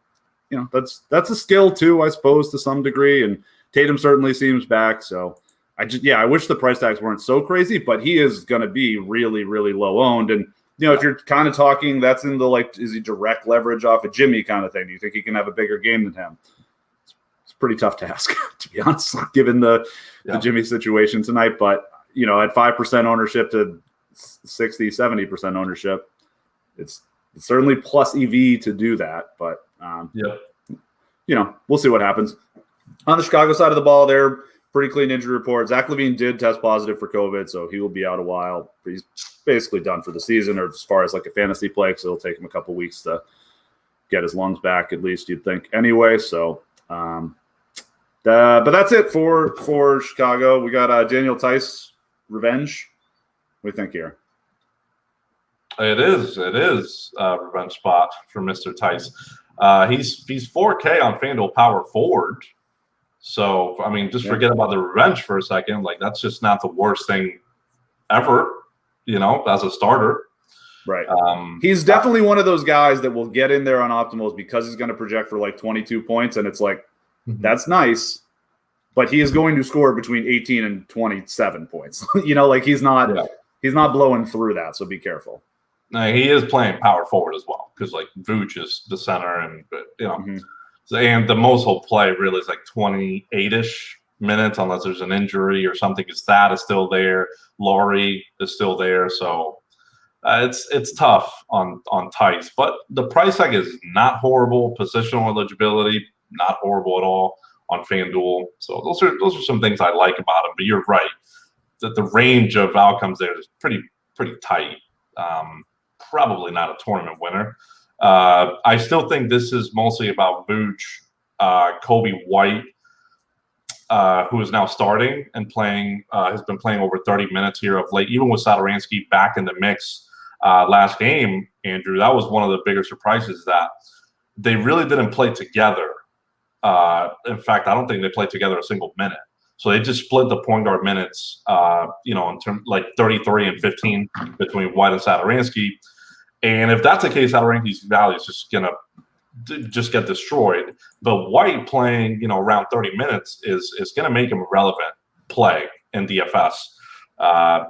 that's a skill too, I suppose, to some degree. And Tatum certainly seems back. So I wish the price tags weren't so crazy, but he is going to be really, really low owned. And, if you're kind of talking, that's in the, is he direct leverage off of Jimmy kind of thing? Do you think he can have a bigger game than him? It's pretty tough to ask, to be honest, given the Jimmy situation tonight. But, at 5% ownership to 60, 70% ownership, it's certainly plus EV to do that. But, we'll see what happens. On the Chicago side of the ball, they're pretty clean injury report. Zach LaVine did test positive for COVID, so he will be out a while. He's basically done for the season, or as far as a fantasy play, because it'll take him a couple weeks to get his lungs back, at least you'd think anyway. So, but that's it for Chicago. We got Daniel Tice revenge. What do you think here? It is a revenge spot for Mr. Tice. He's 4K on FanDuel power forward. So, just forget about the revenge for a second. That's just not the worst thing ever, as a starter. Right. He's definitely one of those guys that will get in there on optimals because he's going to project for 22 points. And it's that's nice, but he is going to score between 18 and 27 points. He's not blowing through that. So be careful. Now, he is playing power forward as well because Vooch is the center and, and the most he'll play really is 28-ish minutes unless there's an injury or something. His stat is still there. Laurie is still there. So it's tough on Tice. But the price tag is not horrible. Positional eligibility, not horrible at all on FanDuel. So those are some things I like about him. But you're right. That the range of outcomes there is pretty tight. Probably not a tournament winner. I still think this is mostly about Vooch, Kobe White, who is now starting and playing, has been playing over 30 minutes here of late, even with Satoransky back in the mix last game, Andrew. That was one of the bigger surprises that they really didn't play together. In fact, I don't think they played together a single minute. So they just split the point guard minutes, in terms 33 and 15 between White and Satoransky. And if that's the case, Satoransky's value is just going to just get destroyed. But White playing, around 30 minutes is going to make him a relevant play in DFS.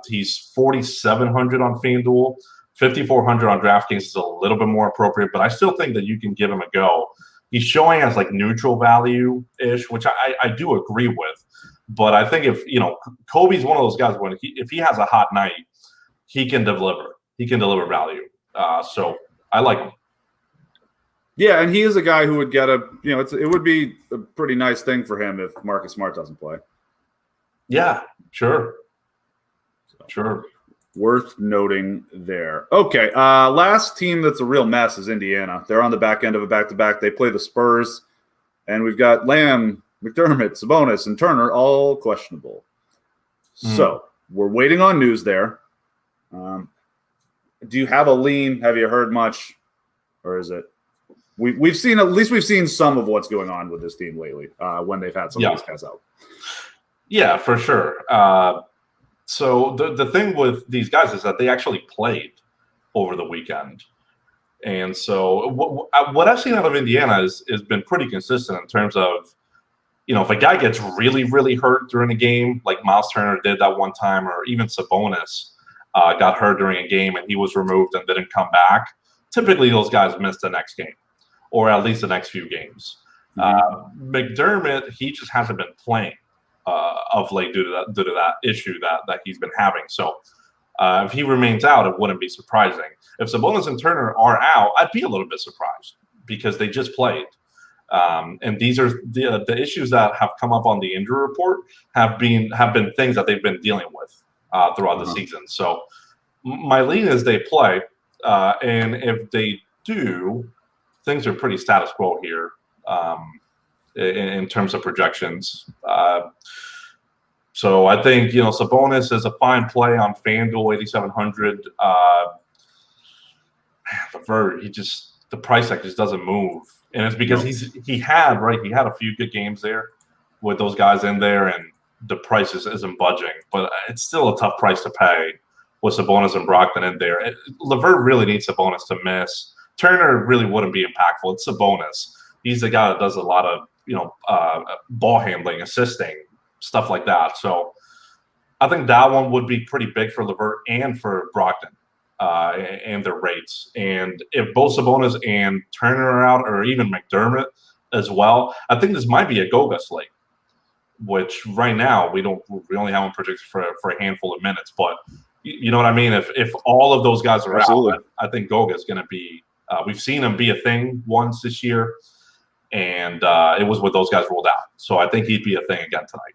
He's 4,700 on FanDuel, 5,400 on DraftKings is a little bit more appropriate, but I still think that you can give him a go. He's showing as neutral value-ish, which I do agree with. But I think if, Kobe's one of those guys when if he has a hot night, he can deliver. He can deliver value. So I like him. Yeah, and he is a guy who would get it would be a pretty nice thing for him if Marcus Smart doesn't play. Yeah, sure. Sure. Worth noting there. Okay, last team that's a real mess is Indiana. They're on the back end of a back-to-back. They play the Spurs, and we've got Lamb, McDermott, Sabonis, and Turner all questionable. So we're waiting on news there. Do you have a lean? Have you heard much, or is it? We've seen some of what's going on with this team lately when they've had some of these guys out. Yeah, for sure. So the thing with these guys is that they actually played over the weekend. And so what I've seen out of Indiana has been pretty consistent in terms of, if a guy gets really, really hurt during a game, like Miles Turner did that one time, or even Sabonis got hurt during a game and he was removed and didn't come back, typically those guys miss the next game or at least the next few games. McDermott, he just hasn't been playing of late due to that issue that he's been having. So if he remains out, it wouldn't be surprising. If Sabonis and Turner are out, I'd be a little bit surprised because they just played. And these are the issues that have come up on the injury report have been things that they've been dealing with throughout the season. So my lean is they play, and if they do, things are pretty status quo here in terms of projections. So I think, Sabonis is a fine play on FanDuel, 8,700. LeVert, the price tag just doesn't move. And it's because he had a few good games there with those guys in there, and the price isn't budging. But it's still a tough price to pay with Sabonis and Brogdon in there. LeVert really needs Sabonis to miss. Turner really wouldn't be impactful. It's Sabonis. He's the guy that does a lot of, ball handling, assisting, stuff like that. So I think that one would be pretty big for LeVert and for Brogdon and their rates. And if both Sabonis and Turner are out, or even McDermott as well, I think this might be a Goga slate, which right now we only have one projected for a handful of minutes. But you know what I mean? If all of those guys are out, I think Goga is going to be. We've seen him be a thing once this year, and it was with those guys ruled out. So I think he'd be a thing again tonight.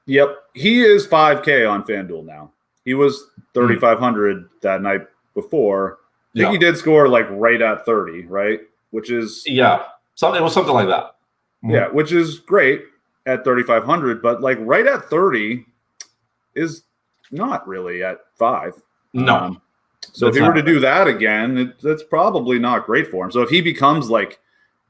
Yep. He is 5K on FanDuel now. He was 3,500 that night before. I think he did score like right at 30, right? Which is it was something like that. Yeah, which is great at 3,500, but like right at 30 is not really at 5. No. So if he were to do that again, that's probably not great for him. So if he becomes like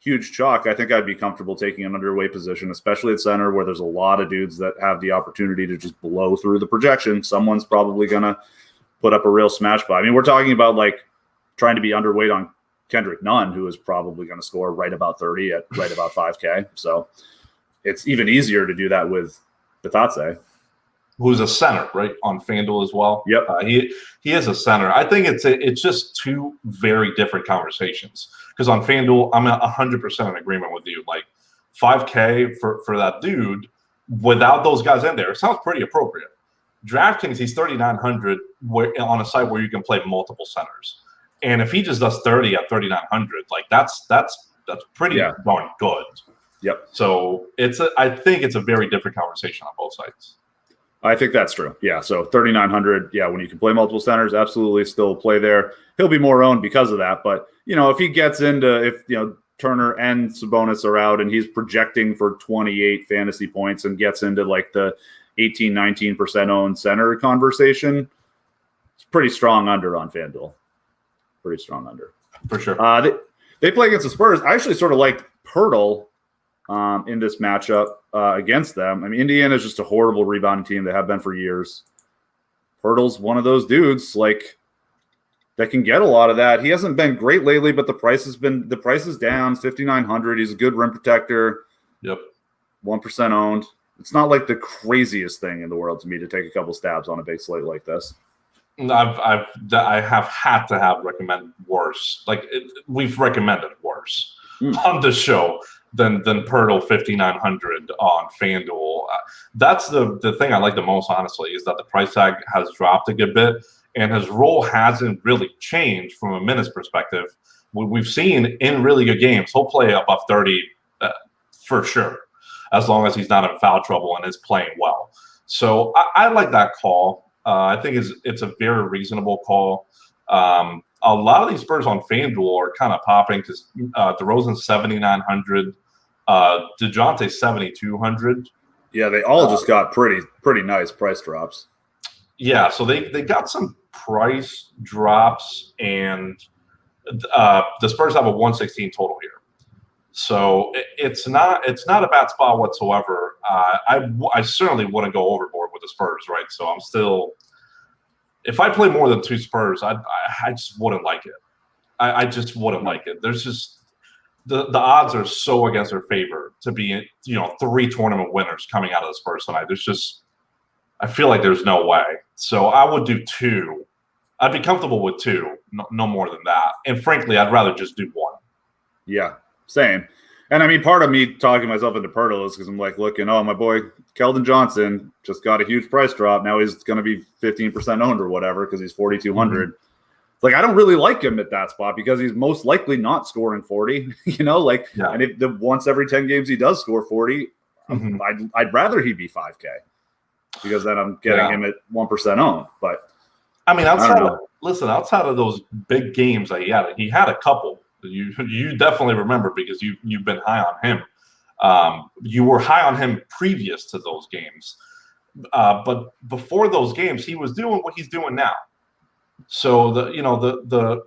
huge chalk, I think I'd be comfortable taking an underweight position, especially at center where there's a lot of dudes that have the opportunity to just blow through the projection. Someone's probably going to put up a real smash buy. I mean, we're talking about like trying to be underweight on Kendrick Nunn, who is probably going to score right about 30 at right about 5K. So it's even easier to do that with Bitadze, who's a center, right, on FanDuel as well. Yep. He is a center. I think it's just two very different conversations. Because on FanDuel, I'm 100% in agreement with you. Like 5K for that dude, without those guys in there, it sounds pretty appropriate. DraftKings, he's 3,900 on a site where you can play multiple centers. And if he just does 30 at 3,900, like that's pretty darn good. Yep. So I think it's a very different conversation on both sides. I think that's true. Yeah. So 3,900. Yeah. When you can play multiple centers, absolutely still play there. He'll be more owned because of that. But, if he gets into, Turner and Sabonis are out and he's projecting for 28 fantasy points and gets into like the 18, 19% owned center conversation, it's pretty strong under on FanDuel. Pretty strong under. For sure. They play against the Spurs. I actually sort of liked Pirtle in this matchup against them. I mean, Indiana's just a horrible rebounding team. They have been for years. Pirtle's one of those dudes like that can get a lot of that. He hasn't been great lately, but the price is down, 5,900. He's a good rim protector. Yep. 1% owned. It's not like the craziest thing in the world to me to take a couple stabs on a big slate like this. I have had to have recommend worse. Like we've recommended worse on the show than Pirtle 5,900 on FanDuel. That's the thing I like the most, honestly, is that the price tag has dropped a good bit and his role hasn't really changed from a minutes perspective. We've seen in really good games, he'll play above 30 for sure, as long as he's not in foul trouble and is playing well. So I like that call. I think it's a very reasonable call. A lot of these Spurs on FanDuel are kind of popping because DeRozan's 7,900, DeJounte 7,200. Yeah, they all just got pretty nice price drops. Yeah, so they got some price drops, and the Spurs have a 116 total here. So it's not a bad spot whatsoever. I certainly wouldn't go overboard with the Spurs, right? So I'm still, if I play more than 2 Spurs, I just wouldn't like it. I just wouldn't like it. There's just the odds are so against their favor to be 3 tournament winners coming out of the Spurs tonight. I feel like there's no way. So I would do 2. I'd be comfortable with 2, no more than that. And frankly, I'd rather just do 1. Yeah. Same. And I mean, part of me talking myself into Pirtle is because I'm like looking, my boy Keldon Johnson just got a huge price drop. Now he's going to be 15% owned or whatever because he's 4,200. Mm-hmm. Like, I don't really like him at that spot because he's most likely not scoring 40, and if the once every 10 games he does score 40, I'd rather he be 5K because then I'm getting him at 1% owned. But I mean, outside of those big games that he had a couple You definitely remember because you've been high on him. You were high on him previous to those games, but before those games, he was doing what he's doing now. So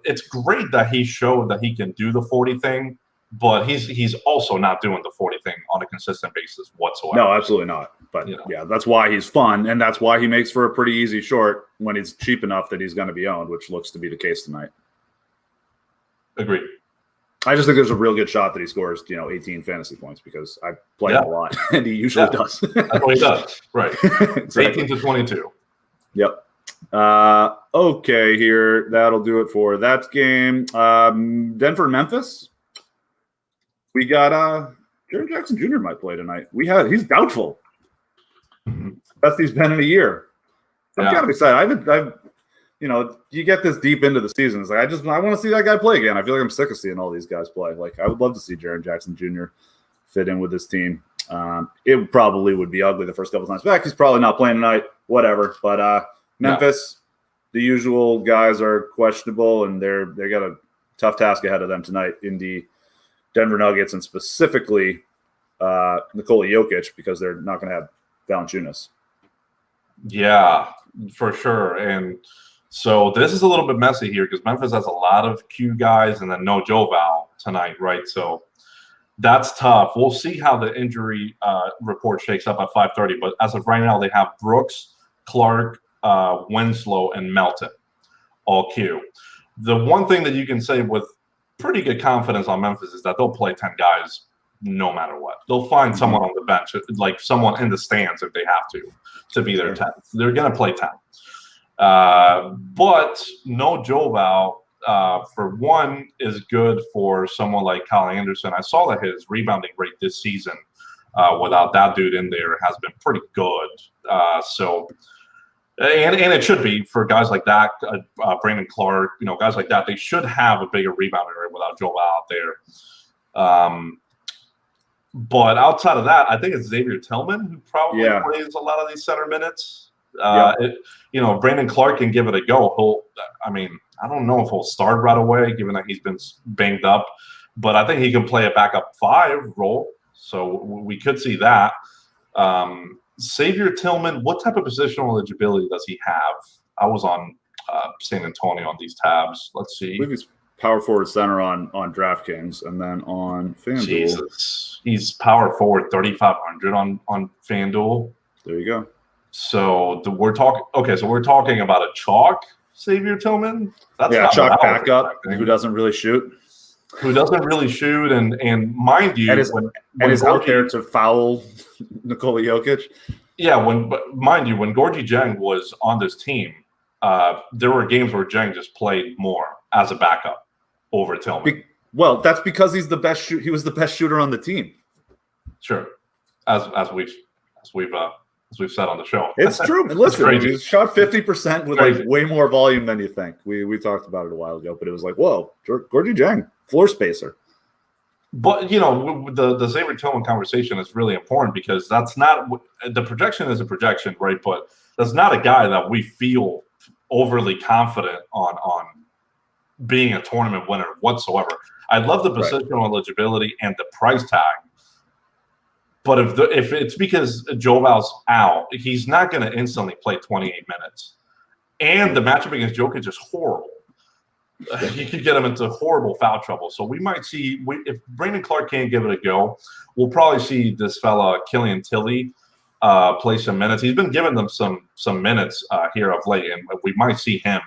it's great that he showed that he can do the 40 thing, but he's also not doing the 40 thing on a consistent basis whatsoever. No, absolutely not. But yeah, that's why he's fun, and that's why he makes for a pretty easy short when he's cheap enough that he's going to be owned, which looks to be the case tonight. Agreed. I just think there's a real good shot that he scores, 18 fantasy points because I play him a lot, and he usually does. That's what he does. Right. Exactly. 18 to 22. Yep. Okay, here. That'll do it for that game. Denver, Memphis. We got Jaren Jackson Jr. might play tonight. He's doubtful. Best he's been in a year. I'm kind of excited. I've you get this deep into the season. It's like I want to see that guy play again. I feel like I'm sick of seeing all these guys play. Like I would love to see Jaren Jackson Jr. fit in with this team. It probably would be ugly the first couple times back. He's probably not playing tonight. Whatever. But Memphis, the usual guys are questionable, and they got a tough task ahead of them tonight in the Denver Nuggets, and specifically Nikola Jokic, because they're not going to have Valanciunas. Yeah, for sure. And so this is a little bit messy here because Memphis has a lot of Q guys and then no Joe Val tonight, right? So that's tough. We'll see how the injury report shakes up at 5:30. But as of right now, they have Brooks, Clark, Winslow, and Melton, all Q. The one thing that you can say with pretty good confidence on Memphis is that they'll play 10 guys no matter what. They'll find someone on the bench, like someone in the stands if they have to be their 10th. They're going to play 10. But no Joe Val, for one, is good for someone like Kyle Anderson. I saw that his rebounding rate this season without that dude in there has been pretty good. And it should be for guys like that, Brandon Clark, guys like that. They should have a bigger rebounding rate without Joe out there. But outside of that, I think it's Xavier Tillman who probably plays a lot of these center minutes. If Brandon Clark can give it a go, I don't know if he'll start right away, given that he's been banged up. But I think he can play a backup 5 role, so we could see that. Xavier Tillman, what type of positional eligibility does he have? I was on San Antonio on these tabs. Let's see. I believe he's power forward center on DraftKings, and then on FanDuel. Jesus. He's power forward 3,500 on FanDuel. There you go. So we're talking about a chalk Xavier Tillman? That's chalk backup who doesn't really shoot. And mind you, and is out there to foul Nikola Jokic. Yeah, when Gorgie Jang was on this team, there were games where Jang just played more as a backup over Tillman. Well, that's because he's the best he was the best shooter on the team. Sure, as we've said on the show, it's true. Listen, he shot 50% with like way more volume than you think. We talked about it a while ago, but it was like, whoa, Gorgie Jang, floor spacer. But the Xavier Tillman conversation is really important because that's not the projection is a projection, right? But that's not a guy that we feel overly confident on being a tournament winner whatsoever. I love the positional eligibility and the price tag. But if it's because Joval's out, he's not going to instantly play 28 minutes. And the matchup against Jokic is horrible. You could get him into horrible foul trouble. So we might see if Brandon Clark can't give it a go, we'll probably see this fella Killian Tilly play some minutes. He's been giving them some minutes here of late, and we might see him.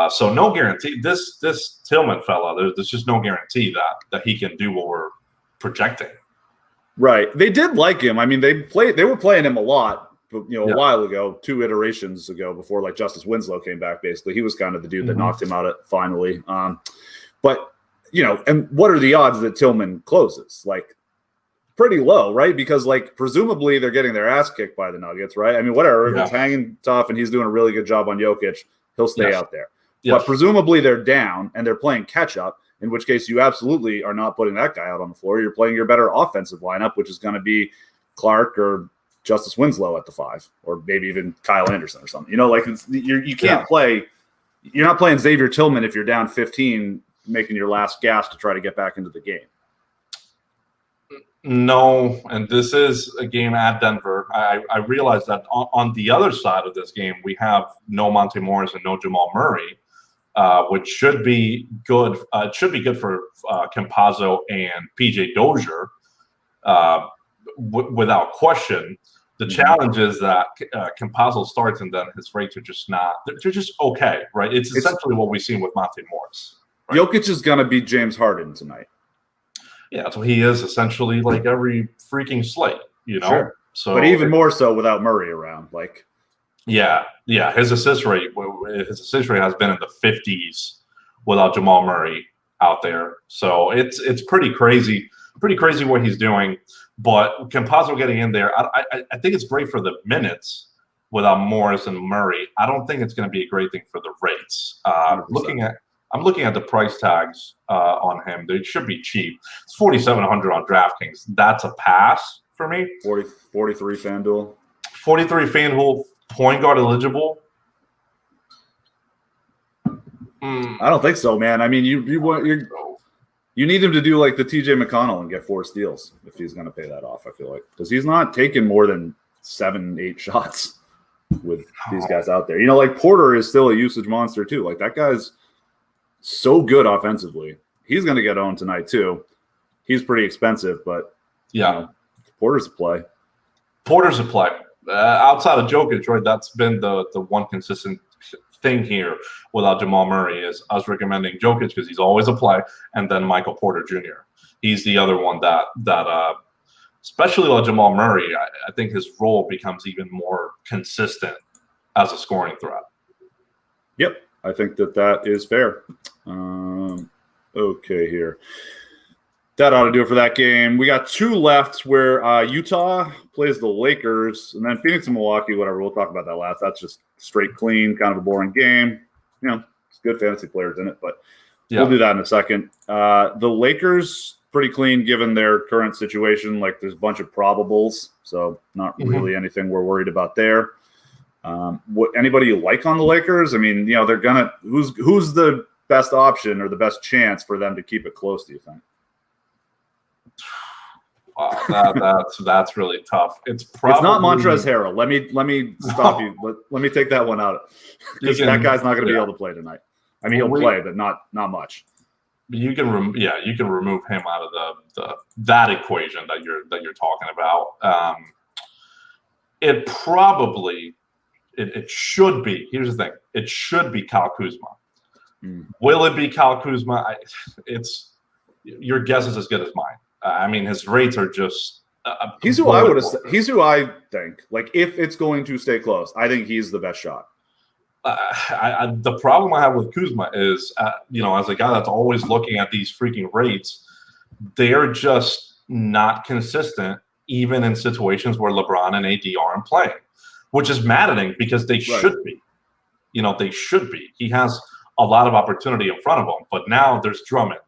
So no guarantee. This Tillman fella, there's just no guarantee that he can do what we're projecting. Right. They did like him. I mean, they were playing him a lot, a while ago, 2 iterations ago, before like Justice Winslow came back. Basically, he was kind of the dude that knocked him out finally. But and what are the odds that Tillman closes? Like pretty low, right? Because like presumably they're getting their ass kicked by the Nuggets, right? I mean, whatever. If it's hanging tough and he's doing a really good job on Jokic, he'll stay out there. Yes. But presumably they're down and they're playing catch up. In which case you absolutely are not putting that guy out on the floor. You're playing your better offensive lineup, which is going to be Clark or Justice Winslow at the 5, or maybe even Kyle Anderson or something. You can't play. You're not playing Xavier Tillman if you're down 15 making your last gasp to try to get back into the game. No, and this is a game at Denver. I realize that on the other side of this game, we have no Monte Morris and no Jamal Murray, which should be good. It should be good for Campazzo and PJ Dozier, without question. The challenge is that Campazzo starts and then his rates are just not. They're just okay, right? It's essentially what we've seen with Monte Morris. Right? Jokic is going to beat James Harden tonight. Yeah, so he is essentially like every freaking slate, Sure. So, but even more so without Murray around. Like, yeah, his assist rate has been in the 50s without Jamal Murray out there. So it's pretty crazy what he's doing. But Campazzo getting in there, I think it's great for the minutes without Morris and Murray. I don't think it's going to be a great thing for the rates. I'm looking at the price tags on him. They should be cheap. It's $4,700 on DraftKings. That's a pass for me. 43 FanDuel. 43 FanDuel, point guard eligible. I don't think so, man. I mean, you need him to do like the TJ McConnell and get 4 steals if he's going to pay that off. I feel like because he's not taking more than 7-8 shots with these guys out there. Like Porter is still a usage monster too. Like that guy's so good offensively. He's going to get owned tonight too. He's pretty expensive, but Porter's a play. Porter's a play. Outside of Jokic, right? That's been the one consistent thing here without Jamal Murray is us recommending Jokic because he's always a play, and then Michael Porter Jr. He's the other one that especially with Jamal Murray, I think his role becomes even more consistent as a scoring threat. Yep, I think that is fair. Okay, here. That ought to do it for that game. We got 2 left where Utah plays the Lakers, and then Phoenix and Milwaukee, whatever. We'll talk about that last. That's just straight clean, kind of a boring game. It's good fantasy players in it, but we'll do that in a second. The Lakers, pretty clean given their current situation. Like there's a bunch of probables, so not really anything we're worried about there. Anybody you like on the Lakers? I mean, they're gonna who's the best option or the best chance for them to keep it close, do you think? Wow, that's really tough. It's not Montrezl Harrell. Let me stop you. Let me take that one out because that guy's not going to be able to play tonight. I mean, he'll play, but not much. You can remove him out of that equation that you're talking about. It should be. Here's the thing. It should be Kyle Kuzma. Will it be Kyle Kuzma? Your guess is as good as mine. I mean, his rates are just. He's who I think. Like, if it's going to stay close, I think he's the best shot. The problem I have with Kuzma is, as a guy that's always looking at these freaking rates, they're just not consistent, even in situations where LeBron and AD aren't playing, which is maddening because they should be. They should be. He has a lot of opportunity in front of him, but now there's Drummond.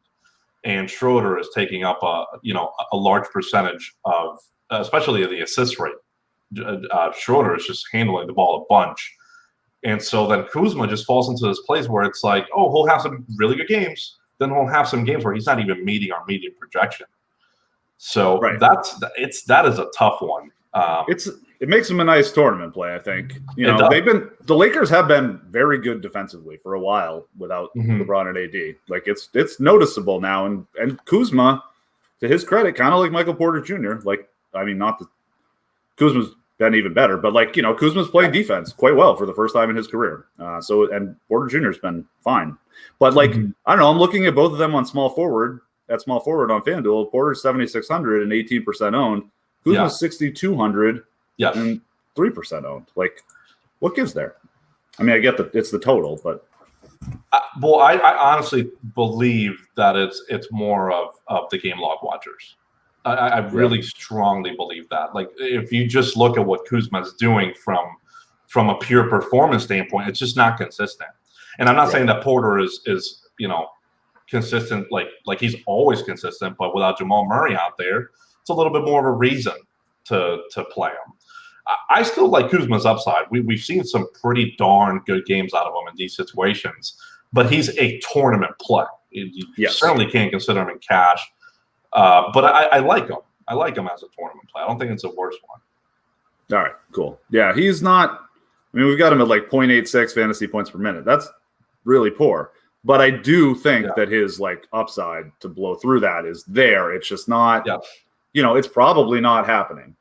And Schroeder is taking up a large percentage of, especially the assist rate. Schroeder is just handling the ball a bunch, and so then Kuzma just falls into this place where it's like, oh, he'll have some really good games, then he'll have some games where he's not even meeting our median projection. So that is a tough one. It makes him a nice tournament play, I think. The Lakers have been very good defensively for a while without LeBron and AD. Like it's noticeable now, and Kuzma, to his credit, kind of like Michael Porter Jr. Like, I mean, not that Kuzma's been even better, but Kuzma's playing defense quite well for the first time in his career. And Porter Jr.'s been fine, but I don't know. I'm looking at both of them on small forward on FanDuel. Porter's 7,600 and 18% owned. Kuzma's 6,200. Yes. And 3% owned. Like, what gives there? I mean, I get that it's the total, but I honestly believe that it's more of the game log watchers. I really strongly believe that. Like, if you just look at what Kuzma's doing from a pure performance standpoint, it's just not consistent. And I'm not saying that Porter is consistent, like he's always consistent, but without Jamal Murray out there, it's a little bit more of a reason to play him. I still like Kuzma's upside. We've seen some pretty darn good games out of him in these situations, but he's a tournament play. You certainly can't consider him in cash. But I like him. I like him as a tournament play. I don't think it's a worse one. All right, cool. Yeah, he's not. I mean, we've got him at like 0.86 fantasy points per minute. That's really poor. But I do think that his like upside to blow through that is there. It's just not. Yeah. It's probably not happening.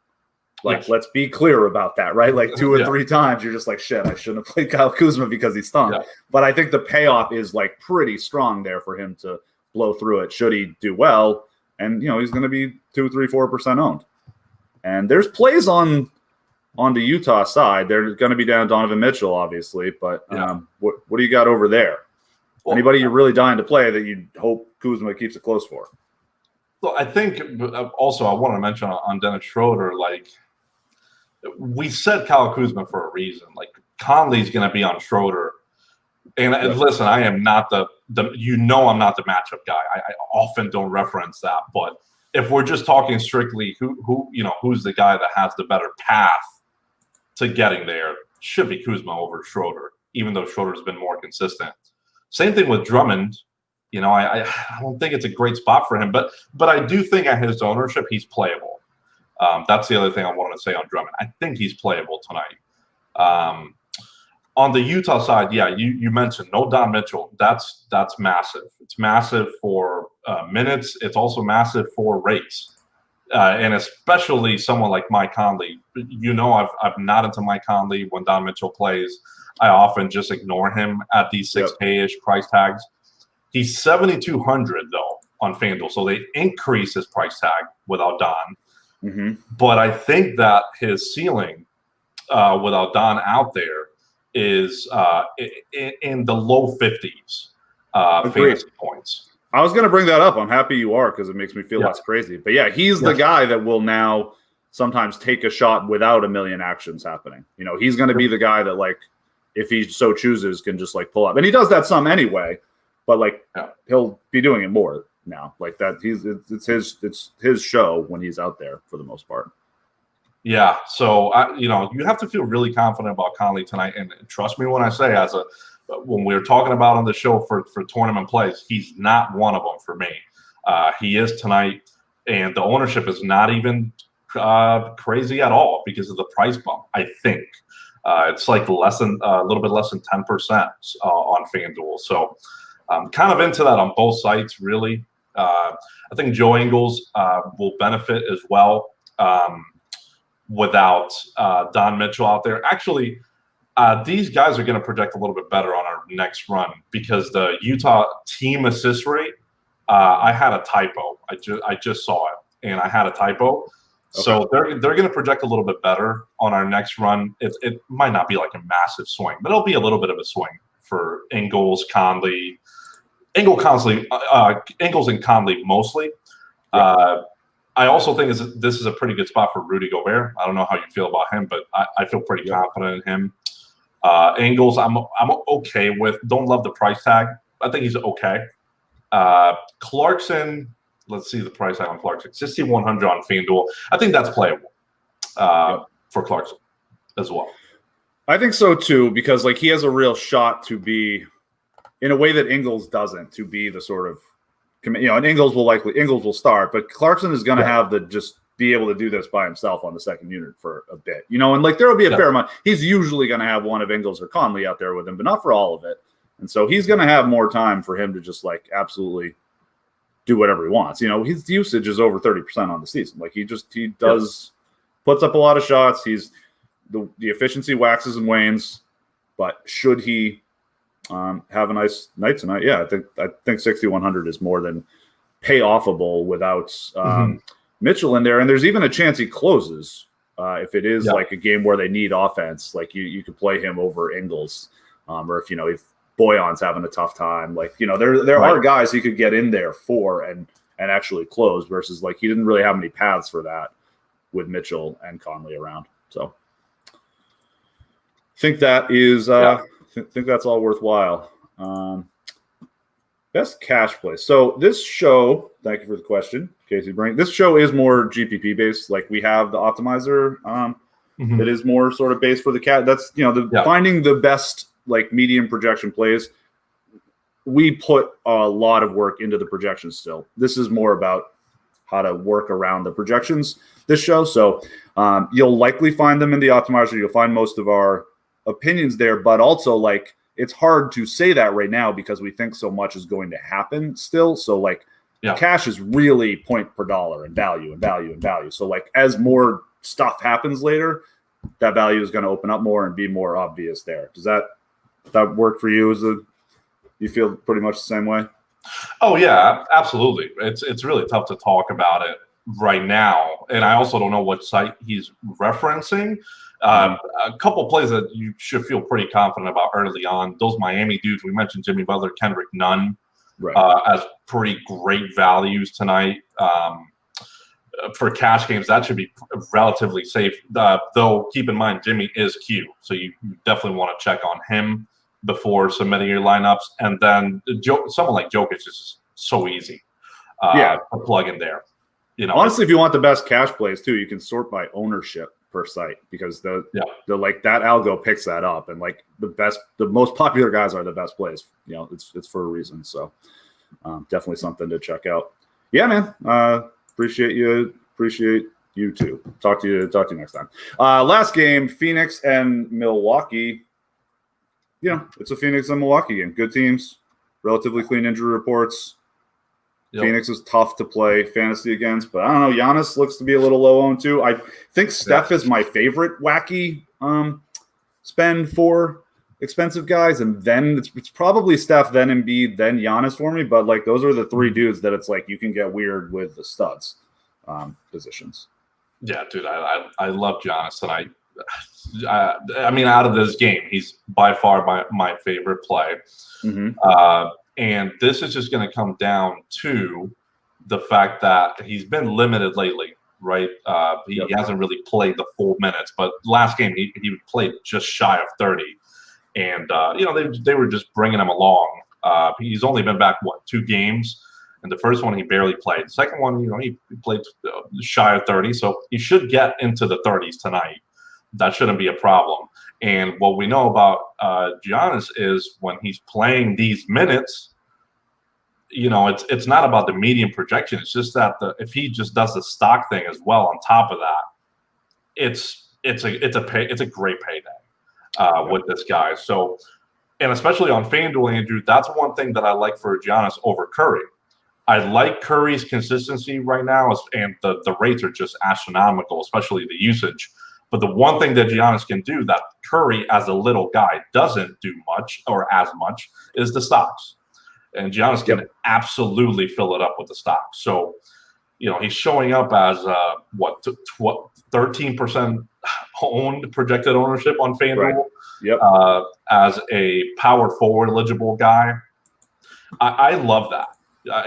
Like, let's be clear about that, right? Like 2 or 3 times, you're just like, shit, I shouldn't have played Kyle Kuzma because he stunk. Yeah. But I think the payoff is like pretty strong there for him to blow through it. Should he do well? And, he's going to be 2, 3, 4% owned. And there's plays on the Utah side. They're going to be down Donovan Mitchell, obviously. But what do you got over there? Well, anybody you're really dying to play that you hope Kuzma keeps it close for? Well, I think also I want to mention on Dennis Schroeder, like, we said Kyle Kuzma for a reason. Like, Conley's going to be on Schroeder. And listen, I am not I'm not the matchup guy. I often don't reference that. But if we're just talking strictly who's the guy that has the better path to getting there, should be Kuzma over Schroeder, even though Schroeder's been more consistent. Same thing with Drummond. I don't think it's a great spot for him, but I do think at his ownership, he's playable. That's the other thing I wanted to say on Drummond. I think he's playable tonight. On the Utah side, you mentioned no Don Mitchell. That's massive. It's massive for minutes. It's also massive for rates, and especially someone like Mike Conley. I'm not into Mike Conley when Don Mitchell plays. I often just ignore him at these 6K-ish price tags. He's 7,200 though on FanDuel, so they increase his price tag without Don. Mm-hmm. But I think that his ceiling without Don out there is in the low 50s fantasy points. I was going to bring that up. I'm happy you are because it makes me feel less crazy. But he's the guy that will now sometimes take a shot without a million actions happening. He's going to be the guy that, like, if he so chooses, can just like pull up. And he does that some anyway, but he'll be doing it more now. Like that, it's his show when he's out there for the most part. Yeah. So you have to feel really confident about Conley tonight, and trust me when I say, when we're talking about on the show for tournament plays, he's not one of them for me. He is tonight, and the ownership is not even crazy at all because of the price bump. I think it's like a little bit less than 10% on FanDuel. So I'm kind of into that on both sites, really. I think Joe Ingles will benefit as well without Don Mitchell out there. Actually, these guys are going to project a little bit better on our next run because the Utah team assist rate, I had a typo. I just saw it, and I had a typo. Okay. So they're going to project a little bit better on our next run. It might not be like a massive swing, but it'll be a little bit of a swing for Ingles, Conley. Ingles and Conley mostly. Yeah. I also think this is a pretty good spot for Rudy Gobert. I don't know how you feel about him, but I feel pretty confident in him. Ingles, I'm okay with. Don't love the price tag. I think he's okay. Clarkson, let's see the price tag on Clarkson. 6,100 on FanDuel. I think that's playable for Clarkson as well. I think so too, because like he has a real shot to be, in a way that Ingles doesn't, to be the sort of, and Ingles will start, but Clarkson is going to have to just be able to do this by himself on the second unit for a bit, and like there will be a fair amount. He's usually going to have one of Ingles or Conley out there with him, but not for all of it. And so he's going to have more time for him to just like absolutely do whatever he wants. His usage is over 30% on the season. Like he puts up a lot of shots. He's the efficiency waxes and wanes, but should he have a nice night tonight? Yeah, I think 6,100 is more than payoffable without Mitchell in there. And there's even a chance he closes if it is like a game where they need offense. Like you could play him over Ingles, or if Boyan's having a tough time. Like there are guys he could get in there for and actually close. Versus like he didn't really have any paths for that with Mitchell and Conley around. So I think that is. Think that's all worthwhile. Best cash play. So this show, thank you for the question, Casey Brink. This show is more GPP based. Like we have the optimizer that is more sort of based for the cat. That's finding the best like medium projection plays. we put a lot of work into the projections still. This is more about how to work around the projections this show. So you'll likely find them in the optimizer. You'll find most of our opinions there, but also like it's hard to say that right now because we think so much is going to happen still. So like cash is really point per dollar and value and value and value. So like as more stuff happens later, that value is going to open up more and be more obvious there. Does that work for you? You feel pretty much the same way? Oh yeah, absolutely. It's really tough to talk about it right now, and I also don't know what site he's referencing. A couple plays that you should feel pretty confident about early on. Those Miami dudes we mentioned, Jimmy Butler, Kendrick Nunn, as pretty great values tonight. For cash games, that should be relatively safe. Though keep in mind, Jimmy is Q, so you definitely want to check on him before submitting your lineups. And then someone like Jokic is so easy to plug in there. You know, honestly, if you want the best cash plays too, you can sort by ownership per site because the like that algo picks that up, and like the most popular guys are the best plays. You know, it's for a reason. So definitely something to check out. Yeah, man. Appreciate you too. Talk to you next time. Last game, Phoenix and Milwaukee. You know, it's a Phoenix and Milwaukee game. Good teams, relatively clean injury reports. Phoenix is tough to play fantasy against, but I don't know. Giannis looks to be a little low owned too. I think Steph is my favorite wacky spend for expensive guys, and then it's probably Steph, then Embiid, then Giannis for me. But like those are the three dudes that it's like you can get weird with the studs positions. Yeah, dude, I love Giannis, and I mean, out of this game, he's by far my favorite play. And this is just going to come down to the fact that he's been limited lately, right? He hasn't really played the full minutes, but last game he played just shy of 30. And, you know, they were just bringing him along. He's only been back, 2 games? And the first one he barely played. The second one, you know, he played shy of 30. So he should get into the 30s tonight. That shouldn't be a problem. And what we know about Giannis is when he's playing these minutes, you know, it's not about the median projection. It's just that if he just does the stock thing as well on top of that, it's a great payday with this guy. So, and especially on FanDuel, Andrew, that's one thing that I like for Giannis over Curry. I like Curry's consistency right now, and the rates are just astronomical, especially the usage. But the one thing that Giannis can do that Curry, as a little guy, doesn't do much or as much is the stocks. And Giannis can absolutely fill it up with the stocks. So, you know, he's showing up as 13% owned projected ownership on FanDuel. As a power forward eligible guy. I love that.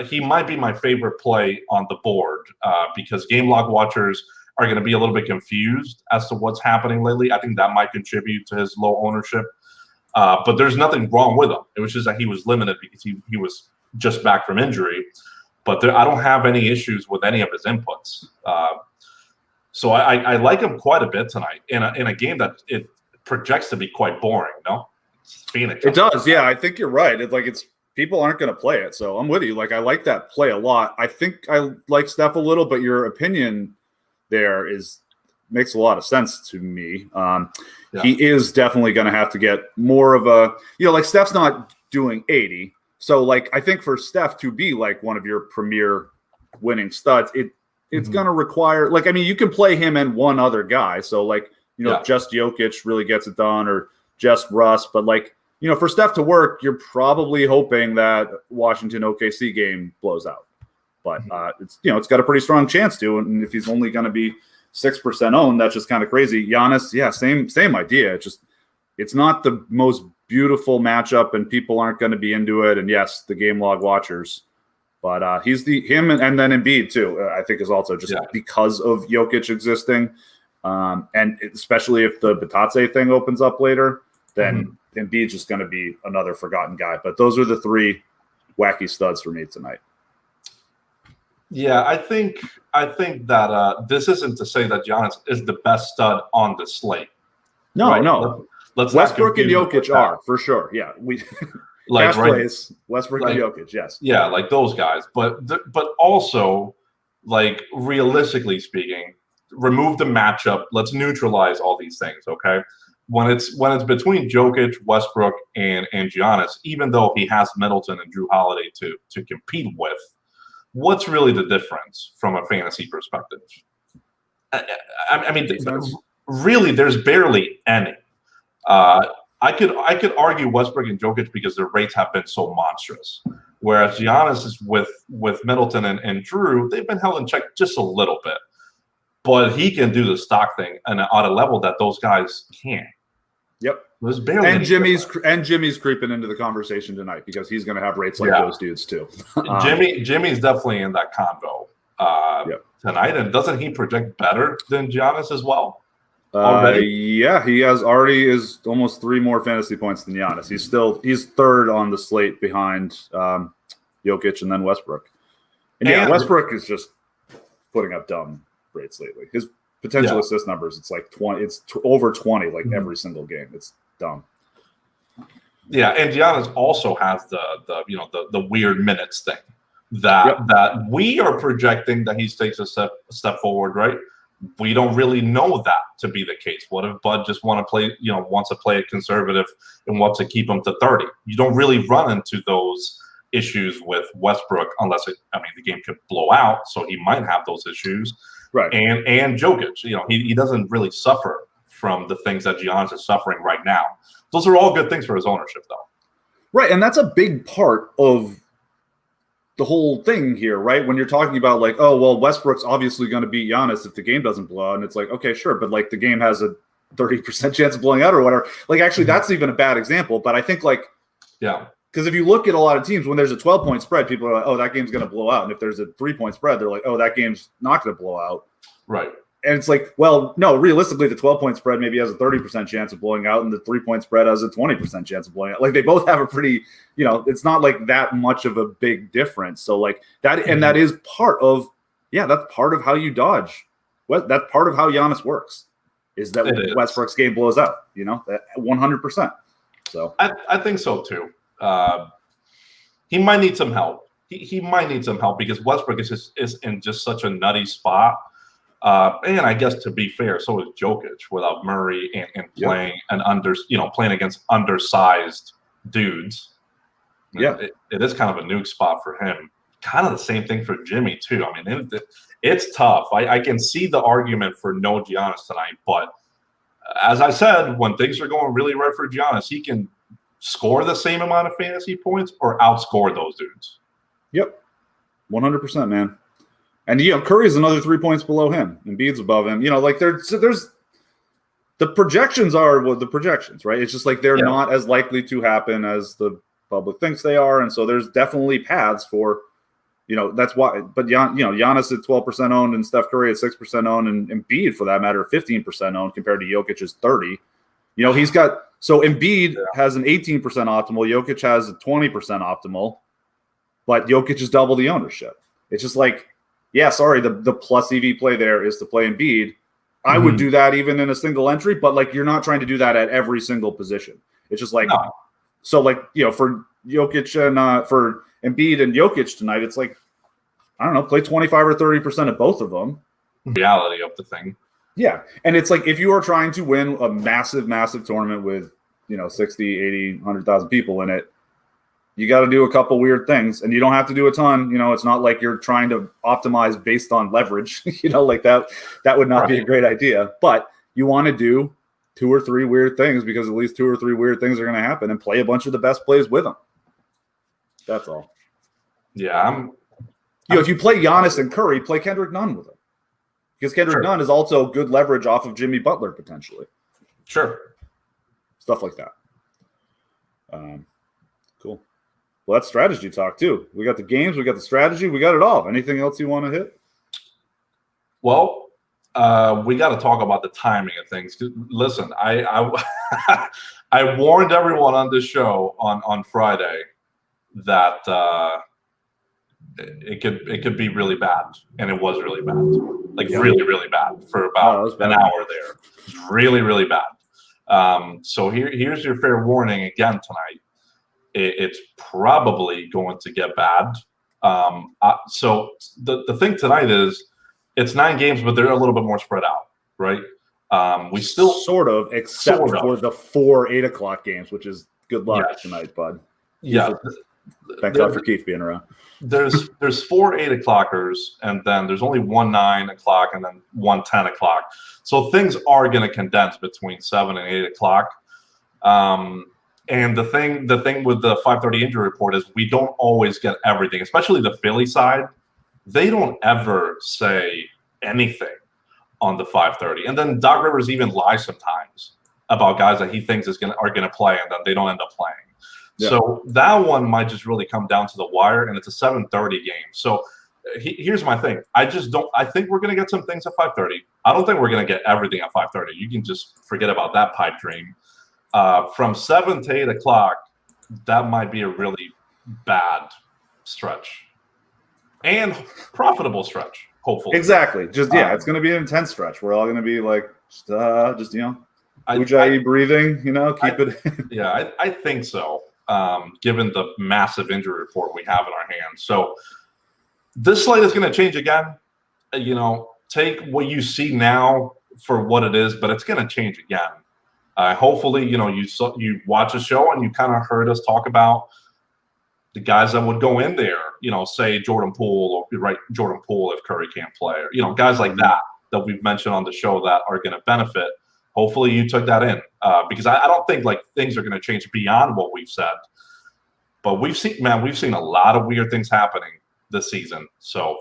He might be my favorite play on the board because game log watchers are going to be a little bit confused as to what's happening lately. I think that might contribute to his low ownership. But there's nothing wrong with him. It was just that he was limited because he was just back from injury. But I don't have any issues with any of his inputs. So I like him quite a bit tonight in a game that it projects to be quite boring. No, it's Phoenix. It does, yeah. I think you're right. It's people aren't going to play it. So I'm with you. Like I like that play a lot. I think I like Steph a little, but your opinion there makes a lot of sense to me. He is definitely going to have to get more of a, you know, like Steph's not doing 80. So like, I think for Steph to be like one of your premier winning studs, it's going to require, like, I mean, you can play him and one other guy. So like, you know, just Jokic really gets it done or just Russ, but like, you know, for Steph to work, you're probably hoping that Washington OKC game blows out. But it's, you know, it's got a pretty strong chance to. And if he's only going to be 6% owned, that's just kind of crazy. Giannis, same idea. It's not the most beautiful matchup, and people aren't going to be into it. And yes, the game log watchers, but he's him and then Embiid too. I think is also just because of Jokic existing, and especially if the Batatse thing opens up later, then Embiid's just going to be another forgotten guy. But those are the 3 wacky studs for me tonight. Yeah, I think that this isn't to say that Giannis is the best stud on the slate. No, right? no. Let's Westbrook and Jokic are for sure. Yeah, Cash plays, Westbrook and Jokic, yes. Yeah, like those guys. But also, like, realistically speaking, remove the matchup. Let's neutralize all these things, okay? When it's between Jokic, Westbrook, and Giannis, even though he has Middleton and Drew Holiday to compete with, what's really the difference from a fantasy perspective? I mean, really, there's barely any. I could argue Westbrook and Jokic because their rates have been so monstrous, whereas Giannis is with Middleton and Drew, they've been held in check just a little bit, but he can do the stock thing on a level that those guys can't. Yep. There's barely Jimmy's creeping into the conversation tonight because he's going to have rates like those dudes too. Jimmy's definitely in that convo tonight, and doesn't he project better than Giannis as well? Yeah, he is almost 3 more fantasy points than Giannis. He's third on the slate behind Jokic and then Westbrook. And Westbrook is just putting up dumb rates lately. His potential assist numbers, it's like 20. It's over 20 like every single game. It's dumb. Yeah, and Giannis also has the weird minutes thing that we are projecting that he takes a step forward, right? We don't really know that to be the case. What if Bud just wants to play it conservative and wants to keep him to 30? You don't really run into those issues with Westbrook unless the game could blow out, so he might have those issues. Right. And Jokic, he doesn't really suffer from the things that Giannis is suffering right now. Those are all good things for his ownership, though. Right, and that's a big part of the whole thing here, right? When you're talking about like, oh, well, Westbrook's obviously going to beat Giannis if the game doesn't blow out. And it's like, okay, sure. But like the game has a 30% chance of blowing out or whatever. Like, actually, that's even a bad example. But I think because if you look at a lot of teams, when there's a 12-point spread, people are like, oh, that game's going to blow out. And if there's a 3-point spread, they're like, oh, that game's not going to blow out. Right. And it's like, well, no, realistically, the 12-point spread maybe has a 30% chance of blowing out, and the 3-point spread has a 20% chance of blowing out. Like, they both have a pretty, it's not like that much of a big difference. So, like, that, and that is part of, that's part of how you dodge. That's part of how Giannis works, is that Westbrook's game blows out, that 100%. So I think so, too. He might need some help. He might need some help because Westbrook is in just such a nutty spot. And I guess to be fair, so is Jokic without Murray and playing playing against undersized dudes. Yeah, it is kind of a nuke spot for him. Kind of the same thing for Jimmy too. I mean, it's tough. I can see the argument for no Giannis tonight, but as I said, when things are going really right for Giannis, he can score the same amount of fantasy points or outscore those dudes. Yep, 100%, man. And Curry's another 3 points below him, and Embiid's above him. There's the projections are the projections, right? It's just like they're not as likely to happen as the public thinks they are, and so there's definitely paths for, that's why. But Giannis at 12% owned, and Steph Curry at 6% owned, and Embiid for that matter 15% owned compared to Jokic's 30. He's got Embiid has an 18% optimal, Jokic has a 20% optimal, but Jokic is double the ownership. It's just like. Yeah, sorry, the plus EV play there is to play Embiid. I would do that even in a single entry, but you're not trying to do that at every single position. It's just for Jokic and for Embiid and Jokic tonight, it's like, I don't know, play 25 or 30% of both of them. Reality of the thing. Yeah, and it's like if you are trying to win a massive, massive tournament with 60, 80, 100,000 people in it, you got to do a couple weird things, and you don't have to do a ton. It's not like you're trying to optimize based on leverage, like that would not be a great idea. But you want to do 2 or 3 weird things because at least 2 or 3 weird things are going to happen, and play a bunch of the best plays with them. That's all. Yeah. If you play Giannis and Curry, play Kendrick Nunn with them. Because Kendrick Nunn is also good leverage off of Jimmy Butler, potentially. Sure. Stuff like that. Cool. Well, that's strategy talk, too. We got the games, we got the strategy, we got it all. Anything else you want to hit? Well, we got to talk about the timing of things. Listen, I I warned everyone on this show on Friday that it could be really bad, and it was really bad. Really, really bad for about an hour there. It was really, really bad. So here's your fair warning again tonight. it's probably going to get bad. So the thing tonight is it's 9 games, but they're a little bit more spread out, right? We still sort of, except for the 4 8 o'clock games, which is good luck tonight, bud. Yeah. Thank God for Keith being around. There's 4 8 o'clockers, and then there's only 1 9 o'clock, and then 1 10 o'clock. So things are going to condense between 7 and 8 o'clock. And the thing with the 5:30 injury report is we don't always get everything, especially the Philly side. They don't ever say anything on the 5:30, and then Doc Rivers even lies sometimes about guys that he thinks are going to play, and then they don't end up playing. Yeah. So that one might just really come down to the wire, and it's a 7:30 game. So here's my thing. I think we're going to get some things at 5:30. I don't think we're going to get everything at 5:30. You can just forget about that pipe dream. From 7 to 8 o'clock, that might be a really bad stretch and profitable stretch, hopefully. Exactly. It's going to be an intense stretch. We're all going to be like, Ujjayi breathing, keep it. Yeah, I think so, given the massive injury report we have in our hands. So this slate is going to change again. Take what you see now for what it is, but it's going to change again. Hopefully, you watch a show and you kind of heard us talk about the guys that would go in there, say Jordan Poole, or Jordan Poole if Curry can't play, or, guys like that we've mentioned on the show that are going to benefit. Hopefully you took that in because I don't think like things are going to change beyond what we've said. But we've seen a lot of weird things happening this season. So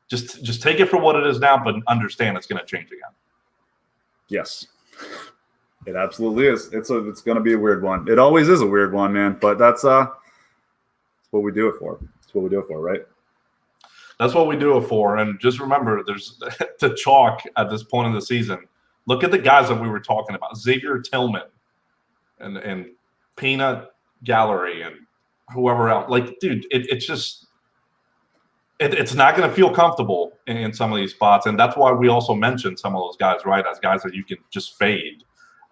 just take it for what it is now, but understand it's going to change again. Yes. It absolutely is. It's going to be a weird one. It always is a weird one, man. But that's what we do it for. That's what we do it for, right? That's what we do it for. And just remember, there's the chalk at this point in the season. Look at the guys that we were talking about: Xavier Tillman, and Peanut Gallery, and whoever else. Like, dude, it's just it's not going to feel comfortable in some of these spots, and that's why we also mentioned some of those guys, right, as guys that you can just fade.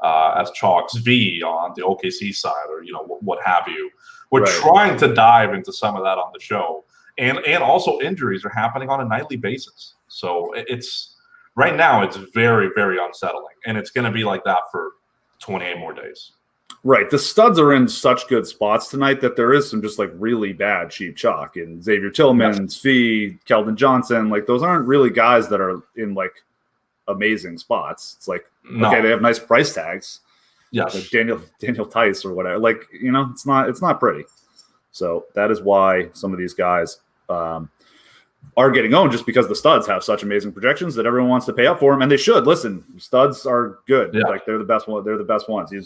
As chalks V on the OKC side, or what have you. We're trying to dive into some of that on the show, and also injuries are happening on a nightly basis. So it's right now it's very, very unsettling, and it's going to be like that for 28 more days. Right, the studs are in such good spots tonight that there is some just like really bad cheap chalk, and Xavier Tillman, Fee, Keldon Johnson, like those aren't really guys that are in like amazing spots. It's like okay, they have nice price tags. Yes, like Daniel Tice or whatever. Like it's not pretty. So that is why some of these guys are getting owned, just because the studs have such amazing projections that everyone wants to pay up for them, and they should. Listen, studs are good. Yeah. Like they're the best one. They're the best ones. You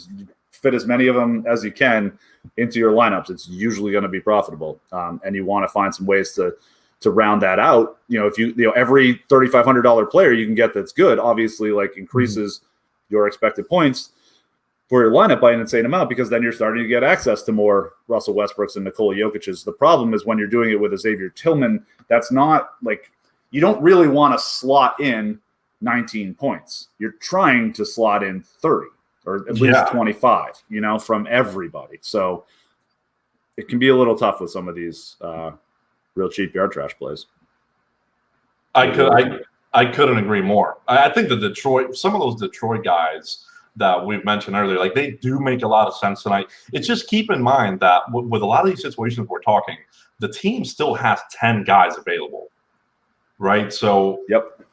fit as many of them as you can into your lineups. It's usually going to be profitable, and you want to find some ways to round that out. If every $3,500 player you can get that's good, obviously like increases your expected points for your lineup by an insane amount, because then you're starting to get access to more Russell Westbrooks and Nikola Jokic's. The problem is when you're doing it with a Xavier Tillman, that's not like, you don't really want to slot in 19 points. You're trying to slot in 30 or at least 25, from everybody. So it can be a little tough with some of these real cheap yard trash plays. I couldn't agree more. I think some of those Detroit guys that we've mentioned earlier, like they do make a lot of sense tonight. It's just keep in mind that with a lot of these situations we're talking, the team still has 10 guys available, right? So,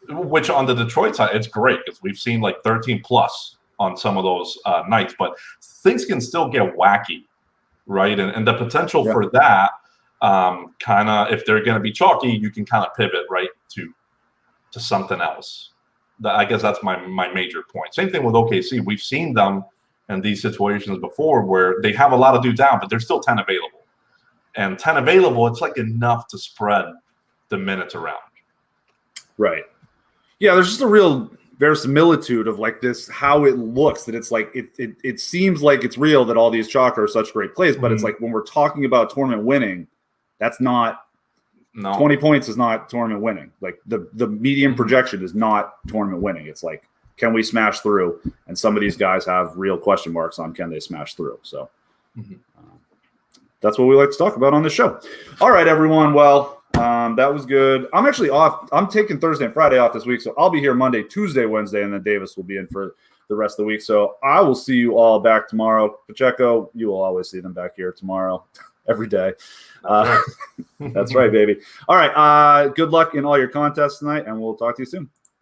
which on the Detroit side, it's great because we've seen like 13 plus on some of those nights, but things can still get wacky, right? And the potential for that, kind of, if they're going to be chalky, you can kind of pivot right to something else. I guess that's my major point. Same thing with OKC. We've seen them in these situations before where they have a lot of dudes down, but there's still 10 available. And 10 available, it's like enough to spread the minutes around. Right. Yeah, there's just a real verisimilitude of like this, how it looks, that it's like it seems like it's real that all these chalk are such great plays, but it's like when we're talking about tournament winning, that's not 20 points is not tournament winning. Like the median projection is not tournament winning. It's like, can we smash through? And some of these guys have real question marks on can they smash through. So that's what we like to talk about on the show. All right, everyone. Well, that was good. I'm actually off. I'm taking Thursday and Friday off this week, so I'll be here Monday, Tuesday, Wednesday, and then Davis will be in for the rest of the week. So I will see you all back tomorrow. Pacheco, you will always see them back here tomorrow, every day. That's right, baby. All right. Good luck in all your contests tonight, and we'll talk to you soon.